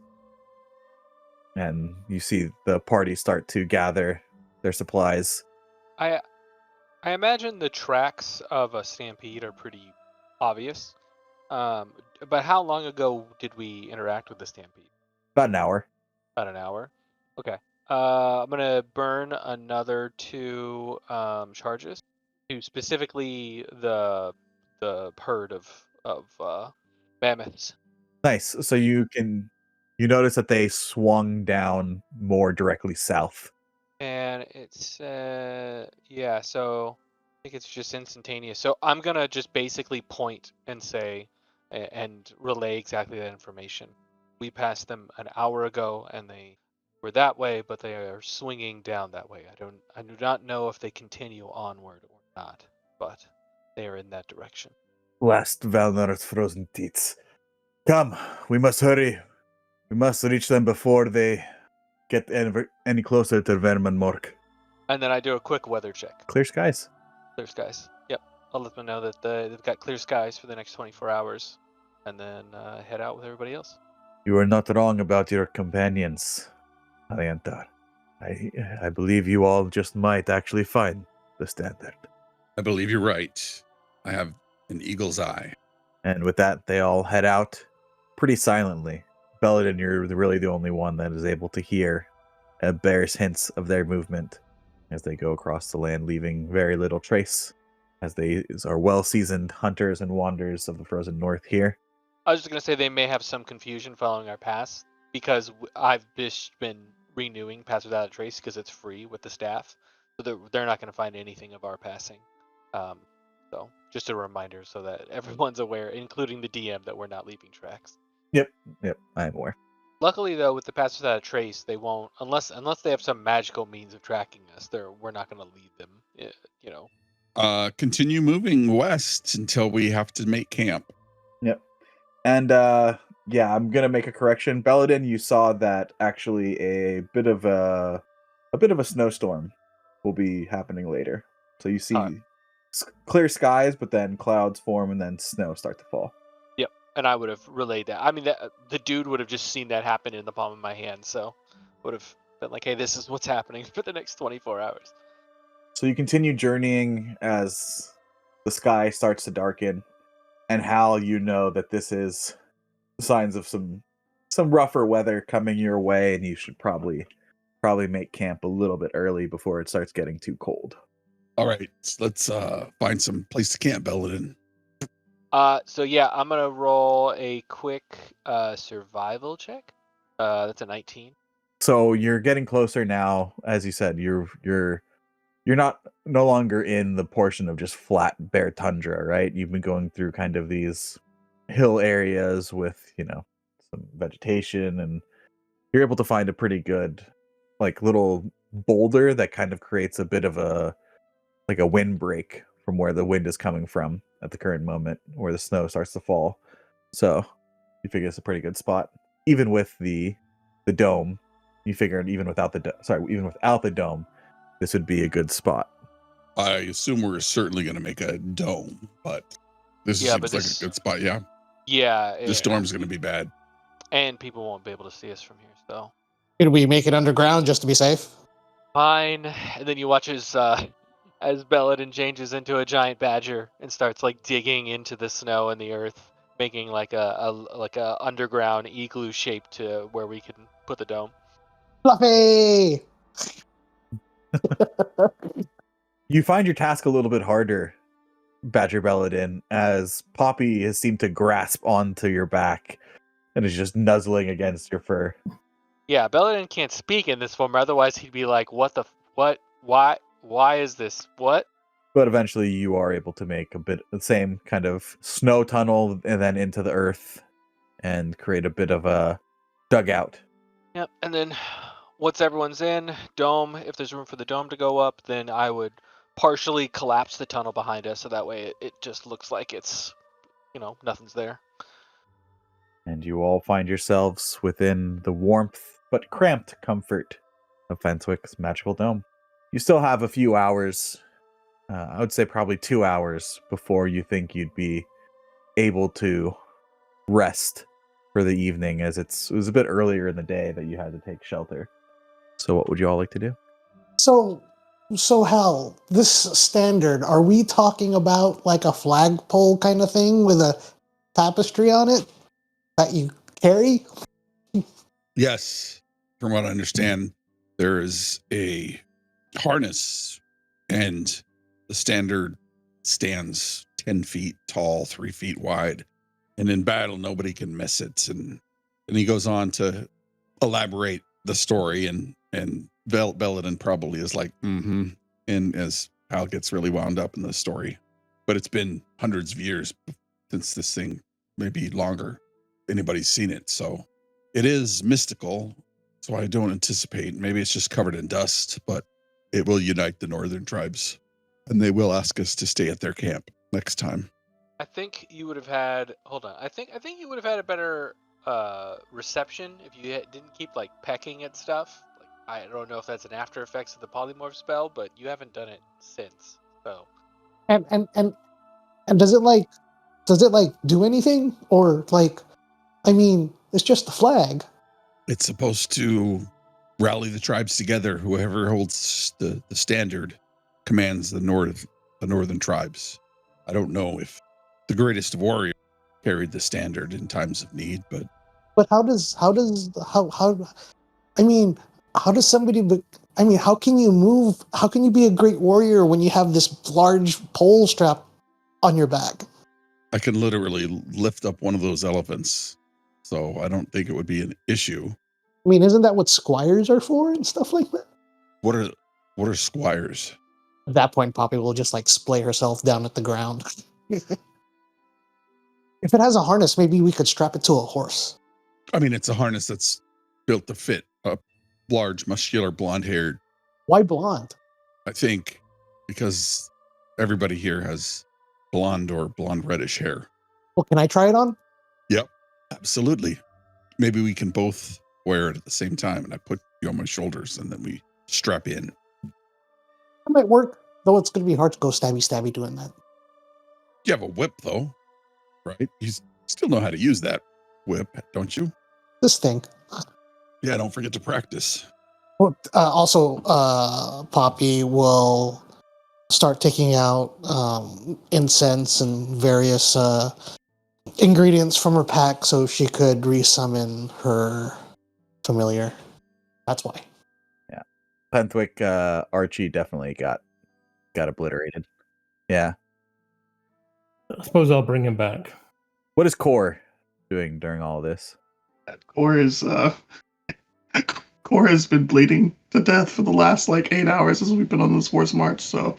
And you see the party start to gather their supplies. I imagine the tracks of a stampede are pretty obvious. But how long ago did we interact with the stampede? About an hour. About an hour. Okay. I'm gonna burn another 2 charges to specifically the herd of mammoths. Nice. So you notice that they swung down more directly south. And it's yeah, so I think it's just instantaneous. So I'm gonna just basically point and say and relay exactly that information. We passed them an hour ago, and they were that way, but they are swinging down that way. I do not know if they continue onward or not, but they are in that direction. Last Valnor's frozen teats. Come, we must hurry. We must reach them before they get any closer to Vermanmork. And then I do a quick weather check. Clear skies. Clear skies. Yep. I'll let them know that they've got clear skies for the next 24 hours, and then head out with everybody else. You are not wrong about your companions, Aliantar. I believe you all just might actually find the standard. I believe you're right. I have an eagle's eye. And with that, they all head out pretty silently. Belladin, you're really the only one that is able to hear bears hints of their movement as they go across the land, leaving very little trace, as they are well-seasoned hunters and wanderers of the frozen north here. I was just gonna say they may have some confusion following our pass because I've just been renewing Pass Without a Trace because it's free with the staff, so they're not gonna find anything of our passing. So just a reminder so that everyone's aware, including the DM, that we're not leaving tracks. Yep, I am aware. Luckily, though, with the Pass Without a Trace, they won't unless they have some magical means of tracking us. We're not gonna lead them. You know. Continue moving west until we have to make camp. Yep. And yeah, I'm gonna make a correction. Belladin, you saw that actually a bit of a snowstorm will be happening later. So you see clear skies, but then clouds form and then snow start to fall. Yep. And I would have relayed that. I mean, the dude would have just seen that happen in the palm of my hand, so would have been like, "Hey, this is what's happening for the next 24 hours." So you continue journeying as the sky starts to darken, and Hal, you know that this is signs of some rougher weather coming your way, and you should probably make camp a little bit early before it starts getting too cold. All right, let's find some place to camp, Belladin. So yeah, I'm gonna roll a quick survival check. That's a 19. So you're getting closer now, as you said. You're no longer in the portion of just flat bare tundra, right? You've been going through kind of these hill areas with, some vegetation, and you're able to find a pretty good little boulder that kind of creates a bit of a windbreak from where the wind is coming from at the current moment, where the snow starts to fall. So you figure it's a pretty good spot, even with the dome. You figured even without the dome, this would be a good spot. I assume we're certainly going to make a dome, but this seems like a good spot. Yeah. Yeah. The storm's going to be bad, and people won't be able to see us from here. So Could we make it underground just to be safe? fine. And then you watch as Belladin changes into a giant badger and starts digging into the snow and the earth, making a underground igloo shape to where we can put the dome. Fluffy! You find your task a little bit harder, Badger Belladin, as Poppy has seemed to grasp onto your back and is just nuzzling against your fur. Yeah, Belladin can't speak in this form, otherwise he'd be like, what? Why is this? What? But eventually you are able to make the same kind of snow tunnel and then into the earth and create a bit of a dugout. Yep, and then once everyone's in, dome, if there's room for the dome to go up, then I would partially collapse the tunnel behind us so that way it just looks like it's, nothing's there. And you all find yourselves within the warmth but cramped comfort of Fenswick's magical dome. You still have a few hours, I would say probably 2 hours, before you think you'd be able to rest for the evening, as it was a bit earlier in the day that you had to take shelter. So what would you all like to do? So So Hal, this standard, are we talking about like a flagpole kind of thing with a tapestry on it that you carry? Yes, from what I understand, there is a harness, and the standard stands 10 feet tall, 3 feet wide, and in battle nobody can miss it. And he goes on to elaborate the story, and Belladin probably is like, and as Hal gets really wound up in the story. But it's been hundreds of years since this thing, maybe longer, anybody's seen it. So it is mystical. So I don't anticipate, maybe it's just covered in dust, but it will unite the northern tribes, and they will ask us to stay at their camp next time. I think you would have had. Hold on. I think you would have had a better reception if you didn't keep like pecking at stuff. Like, I don't know if that's an after effects of the polymorph spell, but you haven't done it since. So And does it like do anything, or like, I mean, it's just the flag. It's supposed to rally the tribes together. Whoever holds the standard commands the northern tribes. I don't know if the greatest warrior carried the standard in times of need, but But I mean, how does somebody I mean, how can you be a great warrior when you have this large pole strap on your back? I can literally lift up one of those elephants, so I don't think it would be an issue. I mean, isn't that what squires are for and stuff like that? What are squires? At that point, Poppy will just like splay herself down at the ground. If it has a harness, maybe we could strap it to a horse. I mean, it's a harness that's built to fit a large, muscular, blonde-haired. Why blonde? I think because everybody here has blonde or blonde reddish hair. Well, can I try it on? Yep, absolutely. Maybe we can both wear it at the same time, and I put you on my shoulders, and then we strap in. That might work, though it's going to be hard to go stabby doing that. You have a whip, though, right? You still know how to use that whip, don't you? This thing. Yeah, don't forget to practice. Well, also, Poppy will start taking out incense and various ingredients from her pack so she could resummon her familiar. That's why. Yeah. Pentwick Archie definitely got obliterated. Yeah. I suppose I'll bring him back. What is Core doing during all of this? Core is Core has been bleeding to death for the last like 8 hours as we've been on this force march, so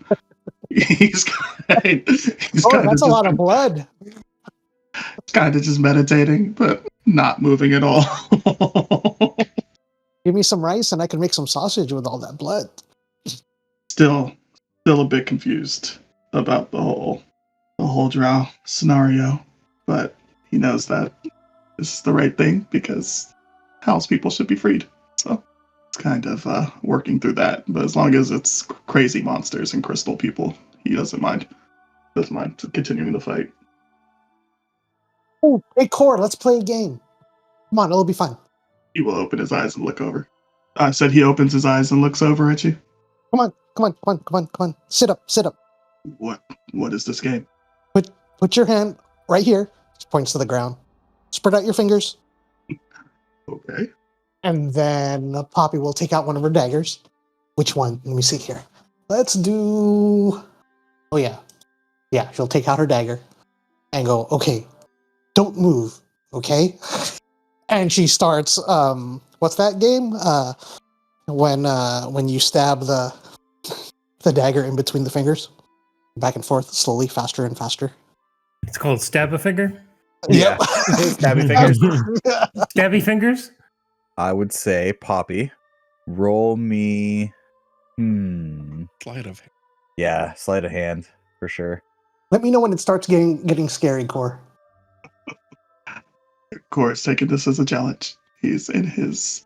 he's That's a lot of blood. Kind of just meditating, but not moving at all. Give me some rice and I can make some sausage with all that blood. Still a bit confused about the whole drow scenario, but he knows that this is the right thing because house people should be freed. So it's kind of working through that. But as long as it's crazy monsters and crystal people, he doesn't mind. Continuing the fight. Oh, hey, Core, let's play a game. Come on, it'll be fun. He will open his eyes and look over. I said he opens his eyes and looks over at you. Come on. Sit up. What is this game? Put your hand right here. Just points to the ground. Spread out your fingers. Okay. And then Poppy will take out one of her daggers. Which one? Let me see here. Let's do... Oh, yeah. Yeah, she'll take out her dagger and go, okay, don't move, okay? And she starts, what's that game? When you stab the dagger in between the fingers, back and forth, slowly, faster and faster. It's called Stab-A-Figure? Yeah. Yep. Stabby fingers. Stabby fingers? I would say, Poppy, roll me. Sleight of hand. Yeah, sleight of hand for sure. Let me know when it starts getting scary, Core. Core's taking this as a challenge. He's in his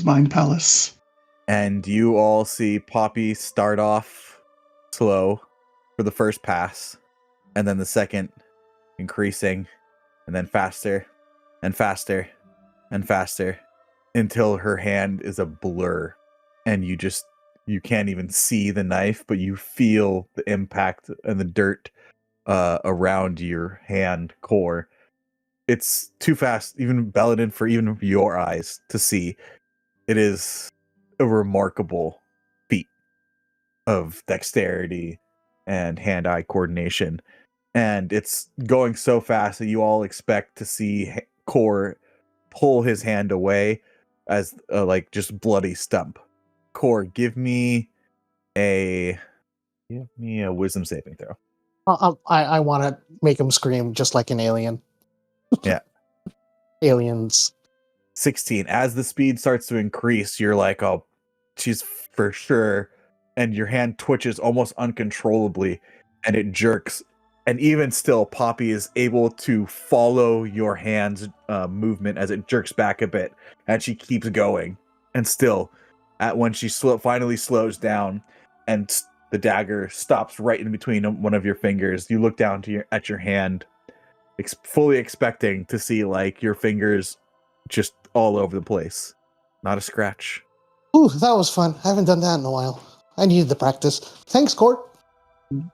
mind palace. And you all see Poppy start off slow for the first pass, and then the second increasing, and then faster and faster and faster until her hand is a blur, and you you can't even see the knife, but you feel the impact and the dirt around your hand core. It's too fast, even Belladin, for even your eyes to see. It is a remarkable feat of dexterity and hand-eye coordination, and it's going so fast that you all expect to see Core pull his hand away as like just bloody stump. Core, give me a wisdom saving throw. I want to make him scream just like an alien. Yeah. Aliens. 16. As the speed starts to increase, you're like, oh, she's for sure. And your hand twitches almost uncontrollably and it jerks. And even still, Poppy is able to follow your hand's movement as it jerks back a bit. And she keeps going. And still, when she finally slows down and the dagger stops right in between one of your fingers, you look down at your hand, fully expecting to see like your fingers just all over the place. Not a scratch. Ooh, that was fun. I haven't done that in a while. I needed the practice. Thanks, Court.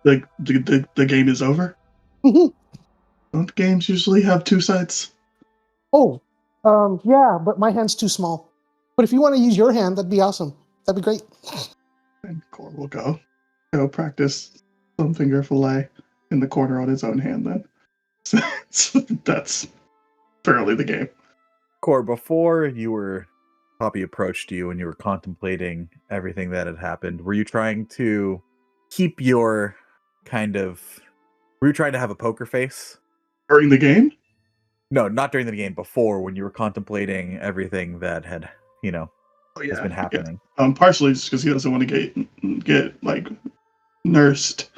The game is over. Don't games usually have two sides? Oh, yeah, but my hand's too small. But if you want to use your hand, that'd be awesome. That'd be great. And Core will go practice some finger fillet in the corner on his own hand then. So that's fairly the game. Core, before Poppy approached you and you were contemplating everything that had happened, were you trying to keep your were you trying to have a poker face? During the game? No, not during the game, before, when you were contemplating everything that had, has been happening. Yeah. Partially just because he doesn't want to get like nursed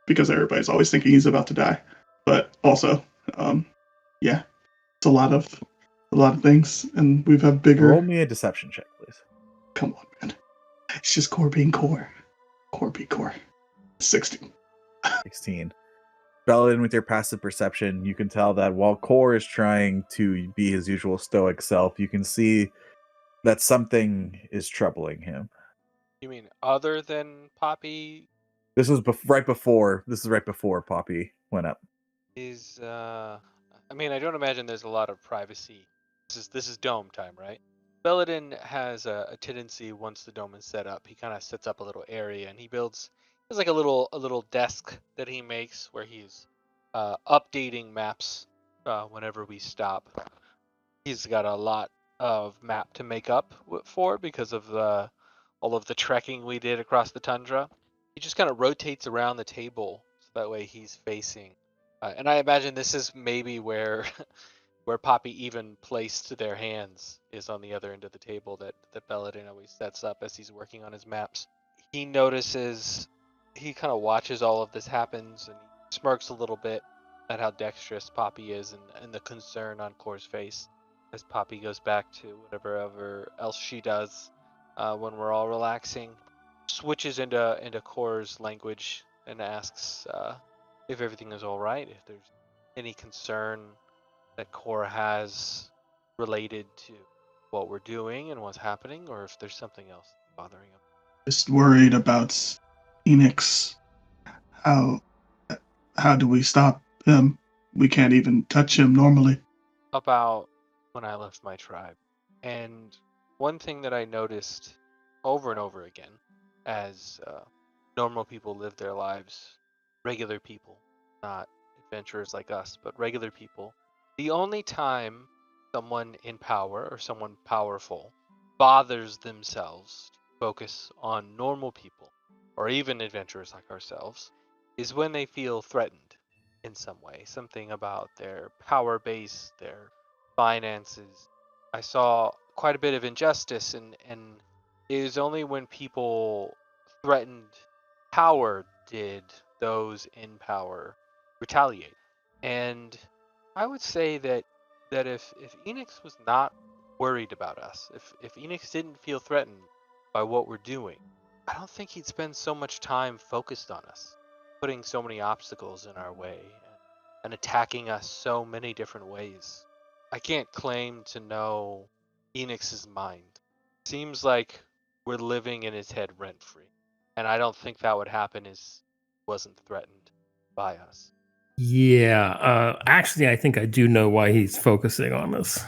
because everybody's always thinking he's about to die. But also, yeah, it's a lot of things, and we've had bigger. Roll me a deception check, please. Come on, man. It's just Core being Core. Core be Core. 16. 16. Belladin, with your passive perception, you can tell that while Core is trying to be his usual stoic self, you can see that something is troubling him. You mean other than Poppy? This is right before Poppy went up. I don't imagine there's a lot of privacy. This is dome time, right? Belladin has a tendency, once the dome is set up, he kind of sets up a little area and there's like a little desk that he makes where he's updating maps whenever we stop. He's got a lot of map to make up for because of all of the trekking we did across the tundra. He just kind of rotates around the table so that way he's facing. And I imagine this is maybe where where Poppy even placed their hands, is on the other end of the table that Belladin always sets up as he's working on his maps. He kind of watches all of this happens and he smirks a little bit at how dexterous Poppy is and the concern on Core's face as Poppy goes back to whatever else she does when we're all relaxing. Switches into Core's language and asks if everything is all right, if there's any concern that Core has related to what we're doing and what's happening, or if there's something else bothering him. Just worried about Phoenix. How do we stop him? We can't even touch him normally. About when I left my tribe. And one thing that I noticed over and over again as normal people live their lives, regular people, not adventurers like us, but regular people, the only time someone in power or someone powerful bothers themselves to focus on normal people or even adventurers like ourselves is when they feel threatened in some way, something about their power base, their finances. I saw quite a bit of injustice, and it was only when people threatened power did those in power retaliate. And I would say that if Enix was not worried about us, if Enix didn't feel threatened by what we're doing, I don't think he'd spend so much time focused on us, putting so many obstacles in our way and attacking us so many different ways. I can't claim to know Enix's mind. Seems like we're living in his head rent free. And I don't think that would happen is wasn't threatened by us. Yeah, actually, I think I do know why he's focusing on us.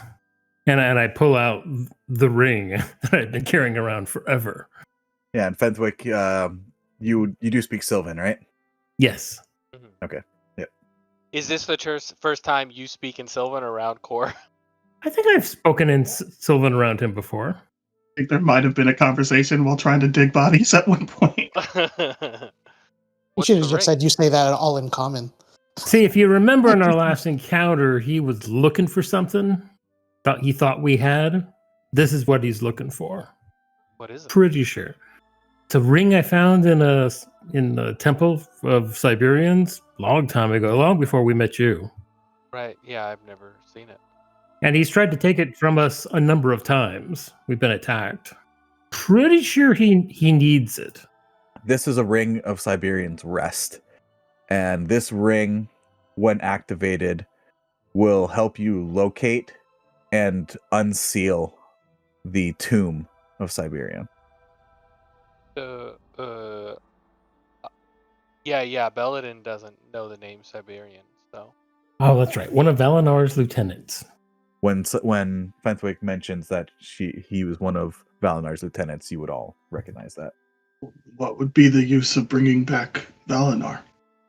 And I pull out the ring that I've been carrying around forever. Yeah, and Fenthwick, you do speak Sylvan, right? Yes. Mhm. Okay. Yep. Is this the first time you speak in Sylvan around Core? I think I've spoken in Sylvan around him before. I think there might have been a conversation while trying to dig bodies at one point. You What's should the have just ring? said you say that all in common. See, if you remember in our last encounter, he was looking for something that he thought we had. This is what he's looking for. What is it? Pretty sure. It's a ring I found in the temple of Siberians long time ago, long before we met you. Right. Yeah, I've never seen it. And he's tried to take it from us a number of times. We've been attacked. Pretty sure he needs it. This is a ring of Siberian's rest. And this ring, when activated, will help you locate and unseal the tomb of Siberian. Yeah, Belladin doesn't know the name Siberian, so. Oh, that's right. One of Valinar's lieutenants. When Fenthwick mentions that he was one of Valinar's lieutenants, you would all recognize that. What would be the use of bringing back Valinar?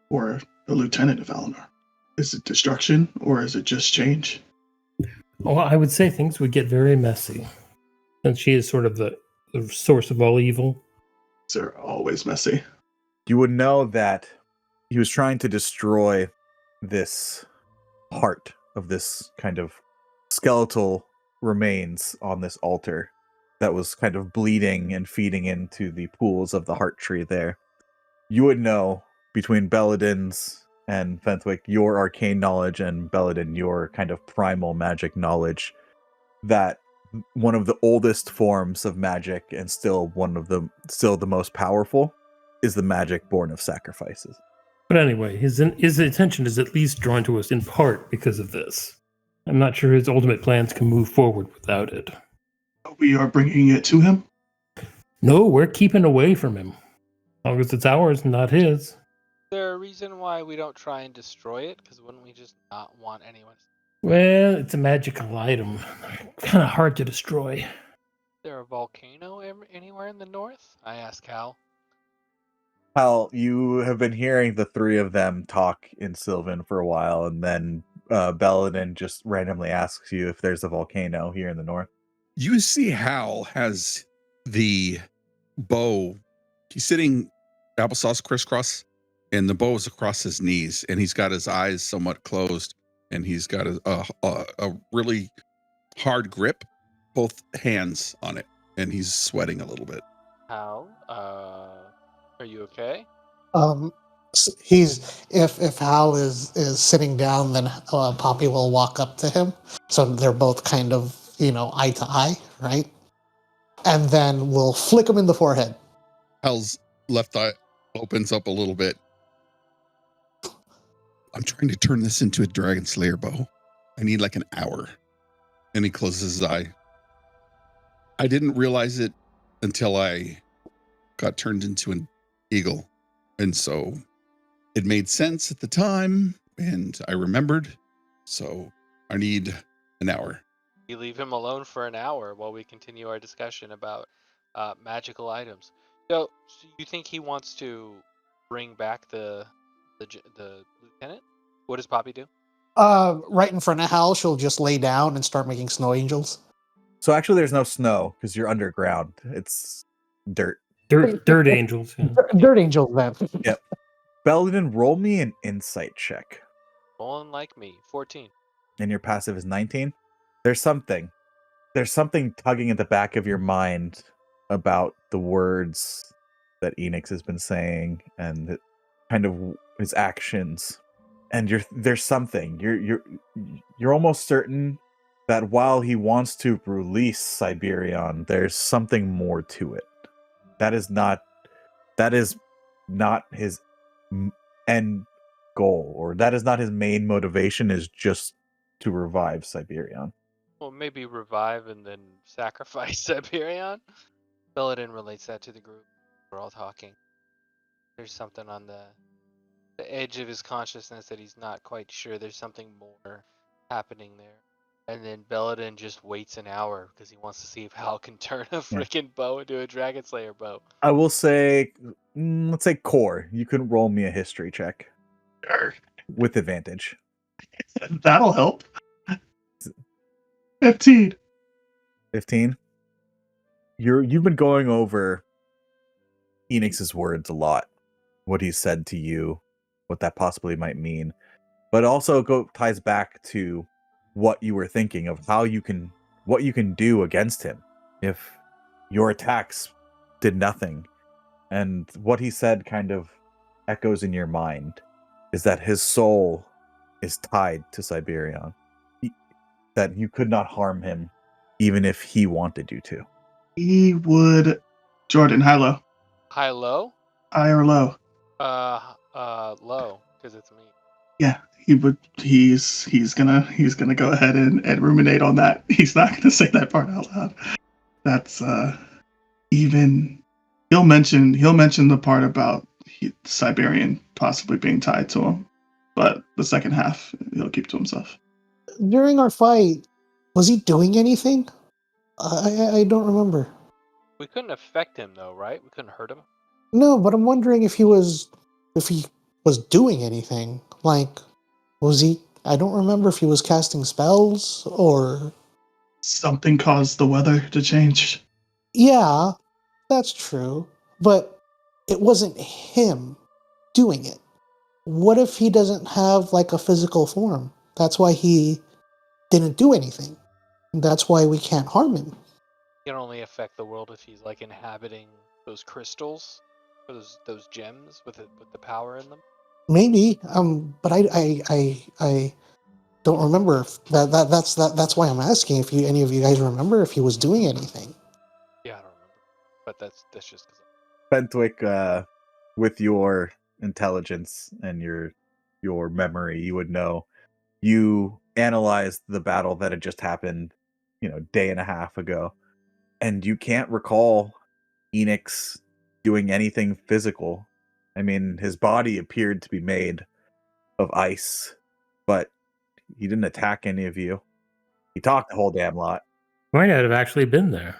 Or a lieutenant of Valinar? Is it destruction, or is it just change? Well, I would say things would get very messy. Since she is sort of the source of all evil. They're always messy. You would know that he was trying to destroy this heart of this kind of skeletal remains on this altar that was kind of bleeding and feeding into the pools of the heart tree there. You would know, between Belladin's and Fenthwick, your arcane knowledge, and Belladin, your kind of primal magic knowledge, that one of the oldest forms of magic and still the most powerful is the magic born of sacrifices. But anyway, his attention is at least drawn to us in part because of this. I'm not sure his ultimate plans can move forward without it. We are bringing it to him? No, we're keeping away from him. As long as it's ours, not his. Is there a reason why we don't try and destroy it? Because wouldn't we just not want anyone? Well, it's a magical item. Kind of hard to destroy. Is there a volcano anywhere in the north? I asked Hal. Hal, you have been hearing the three of them talk in Sylvan for a while, and then Belladin just randomly asks you if there's a volcano here in the north. You see Hal has the bow. He's sitting applesauce crisscross, and the bow is across his knees, and he's got his eyes somewhat closed, and he's got a really hard grip, both hands on it, and he's sweating a little bit. Hal, are you okay? He's if Hal is sitting down, then Poppy will walk up to him, so they're both kind of eye to eye, right? And then we'll flick him in the forehead. Hal's left eye opens up a little bit. I'm trying to turn this into a Dragon Slayer bow. I need like an hour. And he closes his eye. I didn't realize it until I got turned into an eagle. And so it made sense at the time, and I remembered. So I need an hour. You leave him alone for an hour while we continue our discussion about magical items. So you think he wants to bring back the lieutenant? What does Poppy do? Right in front of Hal, she'll just lay down and start making snow angels. So actually there's no snow because you're underground. It's dirt. Dirt angels. Yeah. Dirt angels, then. Yep. Belladin, roll me an insight check. Rolling like me, 14. And your passive is 19. There's something tugging at the back of your mind about the words that Enix has been saying and kind of his actions. And there's something. You're almost certain that while he wants to release Siberian, there's something more to it. That is not his end goal, or that is not his main motivation, is just to revive Siberian. Well, maybe revive and then sacrifice Siberian. Belladin relates that to the group. We're all talking. There's something on the edge of his consciousness that he's not quite sure. There's something more happening there. And then Belladin just waits an hour because he wants to see if Hal can turn a freaking bow into a Dragon Slayer bow. I will say, let's say core. You can roll me a history check Sure. with advantage. That'll help. 15. 15. You've been going over Enix's words a lot. What he said to you, what that possibly might mean. But also ties back to what you were thinking of what you can do against him if your attacks did nothing. And what he said kind of echoes in your mind is that his soul is tied to Siberian. That you could not harm him even if he wanted you to. He would. Jordan, high low. High low? High or low? Low, because it's me. Yeah, he would. He's gonna go ahead and ruminate on that. He's not gonna say that part out loud. That's even. He'll mention the part about Siberian possibly being tied to him, but the second half he'll keep to himself. During our fight, was he doing anything? I don't remember. We couldn't affect him though, right? We couldn't hurt him. No, but I'm wondering if he was doing anything. Like, was he? I don't remember if he was casting spells or. Something caused the weather to change. Yeah, that's true. But it wasn't him doing it. What if he doesn't have like a physical form? That's why he didn't do anything. That's why we can't harm him. He can only affect the world if he's like inhabiting those crystals, or those gems with the power in them. Maybe, but I don't remember if that's why I'm asking if any of you guys remember if he was doing anything. Yeah, I don't remember, but that's just because. Fentwick, with your intelligence and your memory, you would know. You analyzed the battle that had just happened, day and a half ago, and you can't recall Enix doing anything physical. I mean, his body appeared to be made of ice, but he didn't attack any of you. He talked a whole damn lot. Might not have actually been there.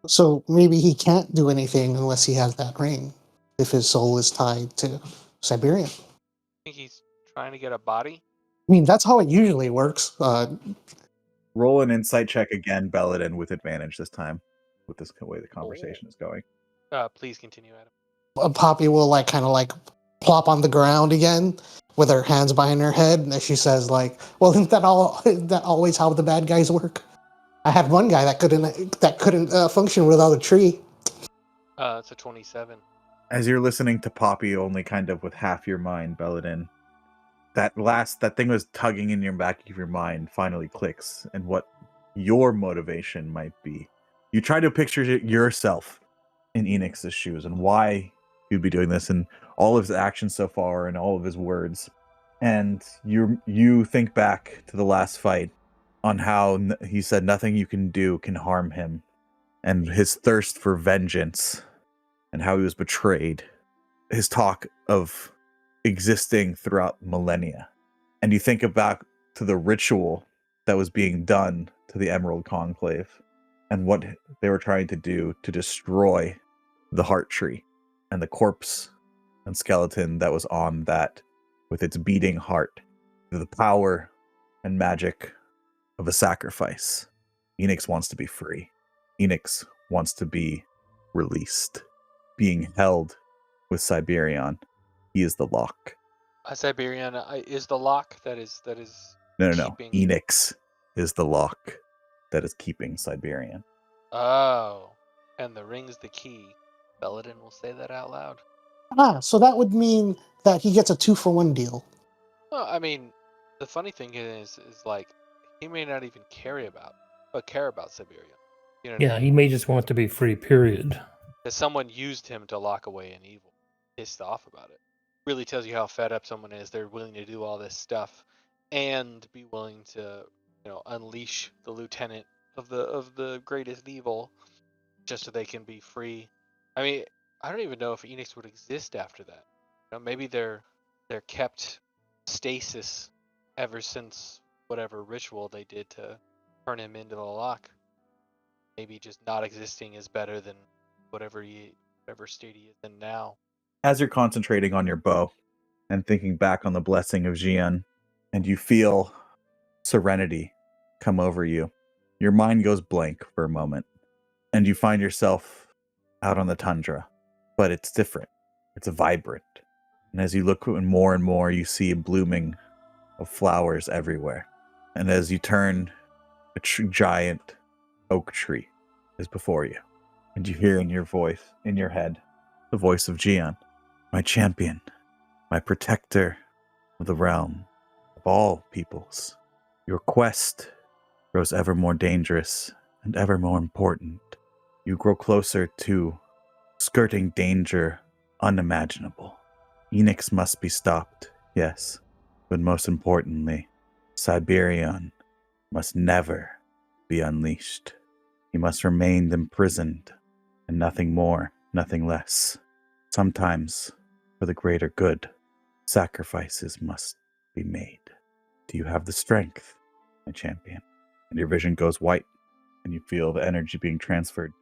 So maybe he can't do anything unless he has that ring. If his soul is tied to Siberian. I think he's trying to get a body. I mean, that's how it usually works. Roll an insight check again, Belladin, with advantage this time, with this way the conversation is going. Please continue, Adam. Poppy will kind of plop on the ground again with her hands behind her head, and she says, "Well, isn't that always how the bad guys work? I had one guy that couldn't function without a tree." It's a 27. As you're listening to Poppy, only kind of with half your mind, Belladin, that thing was tugging in your back of your mind finally clicks, and what your motivation might be. You try to picture yourself in Enix's shoes and why he'd be doing this, and all of his actions so far and all of his words. And you think back to the last fight on how he said nothing you can do can harm him, and his thirst for vengeance, and how he was betrayed, his talk of existing throughout millennia. And you think about to the ritual that was being done to the Emerald Conclave and what they were trying to do to destroy the heart tree and the corpse and skeleton that was on that with its beating heart, the power and magic of a sacrifice. Enix wants to be free. Enix wants to be released, being held with Siberian. He is the lock. Siberian is the lock that is. No. keeping- Enix is the lock that is keeping Siberian. Oh, and the ring's the key. Belladin will say that out loud. So that would mean that he gets a 2-for-1 deal. Well, I mean, the funny thing is he may not even care about Siberia. You know what I Yeah, mean? he may just want to be free, period. That someone used him to lock away an evil. Pissed off about it. Really tells you how fed up someone is. They're willing to do all this stuff and be willing to, unleash the lieutenant of the greatest evil just so they can be free. I mean, I don't even know if Enix would exist after that. Maybe they're kept stasis ever since whatever ritual they did to turn him into the lock. Maybe just not existing is better than whatever state he is in now. As you're concentrating on your bow and thinking back on the blessing of Jian, and you feel serenity come over you, your mind goes blank for a moment, and you find yourself out on the tundra, but it's different. It's vibrant. And as you look more and more, you see a blooming of flowers everywhere. And as you turn, a giant oak tree is before you. And you hear in your head, the voice of Jian, my champion, my protector of the realm, of all peoples. Your quest grows ever more dangerous and ever more important. You grow closer to skirting danger unimaginable. Enix must be stopped, yes, but most importantly, Siberian must never be unleashed. He must remain imprisoned, and nothing more, nothing less. Sometimes, for the greater good, sacrifices must be made. Do you have the strength, my champion? And your vision goes white, and you feel the energy being transferred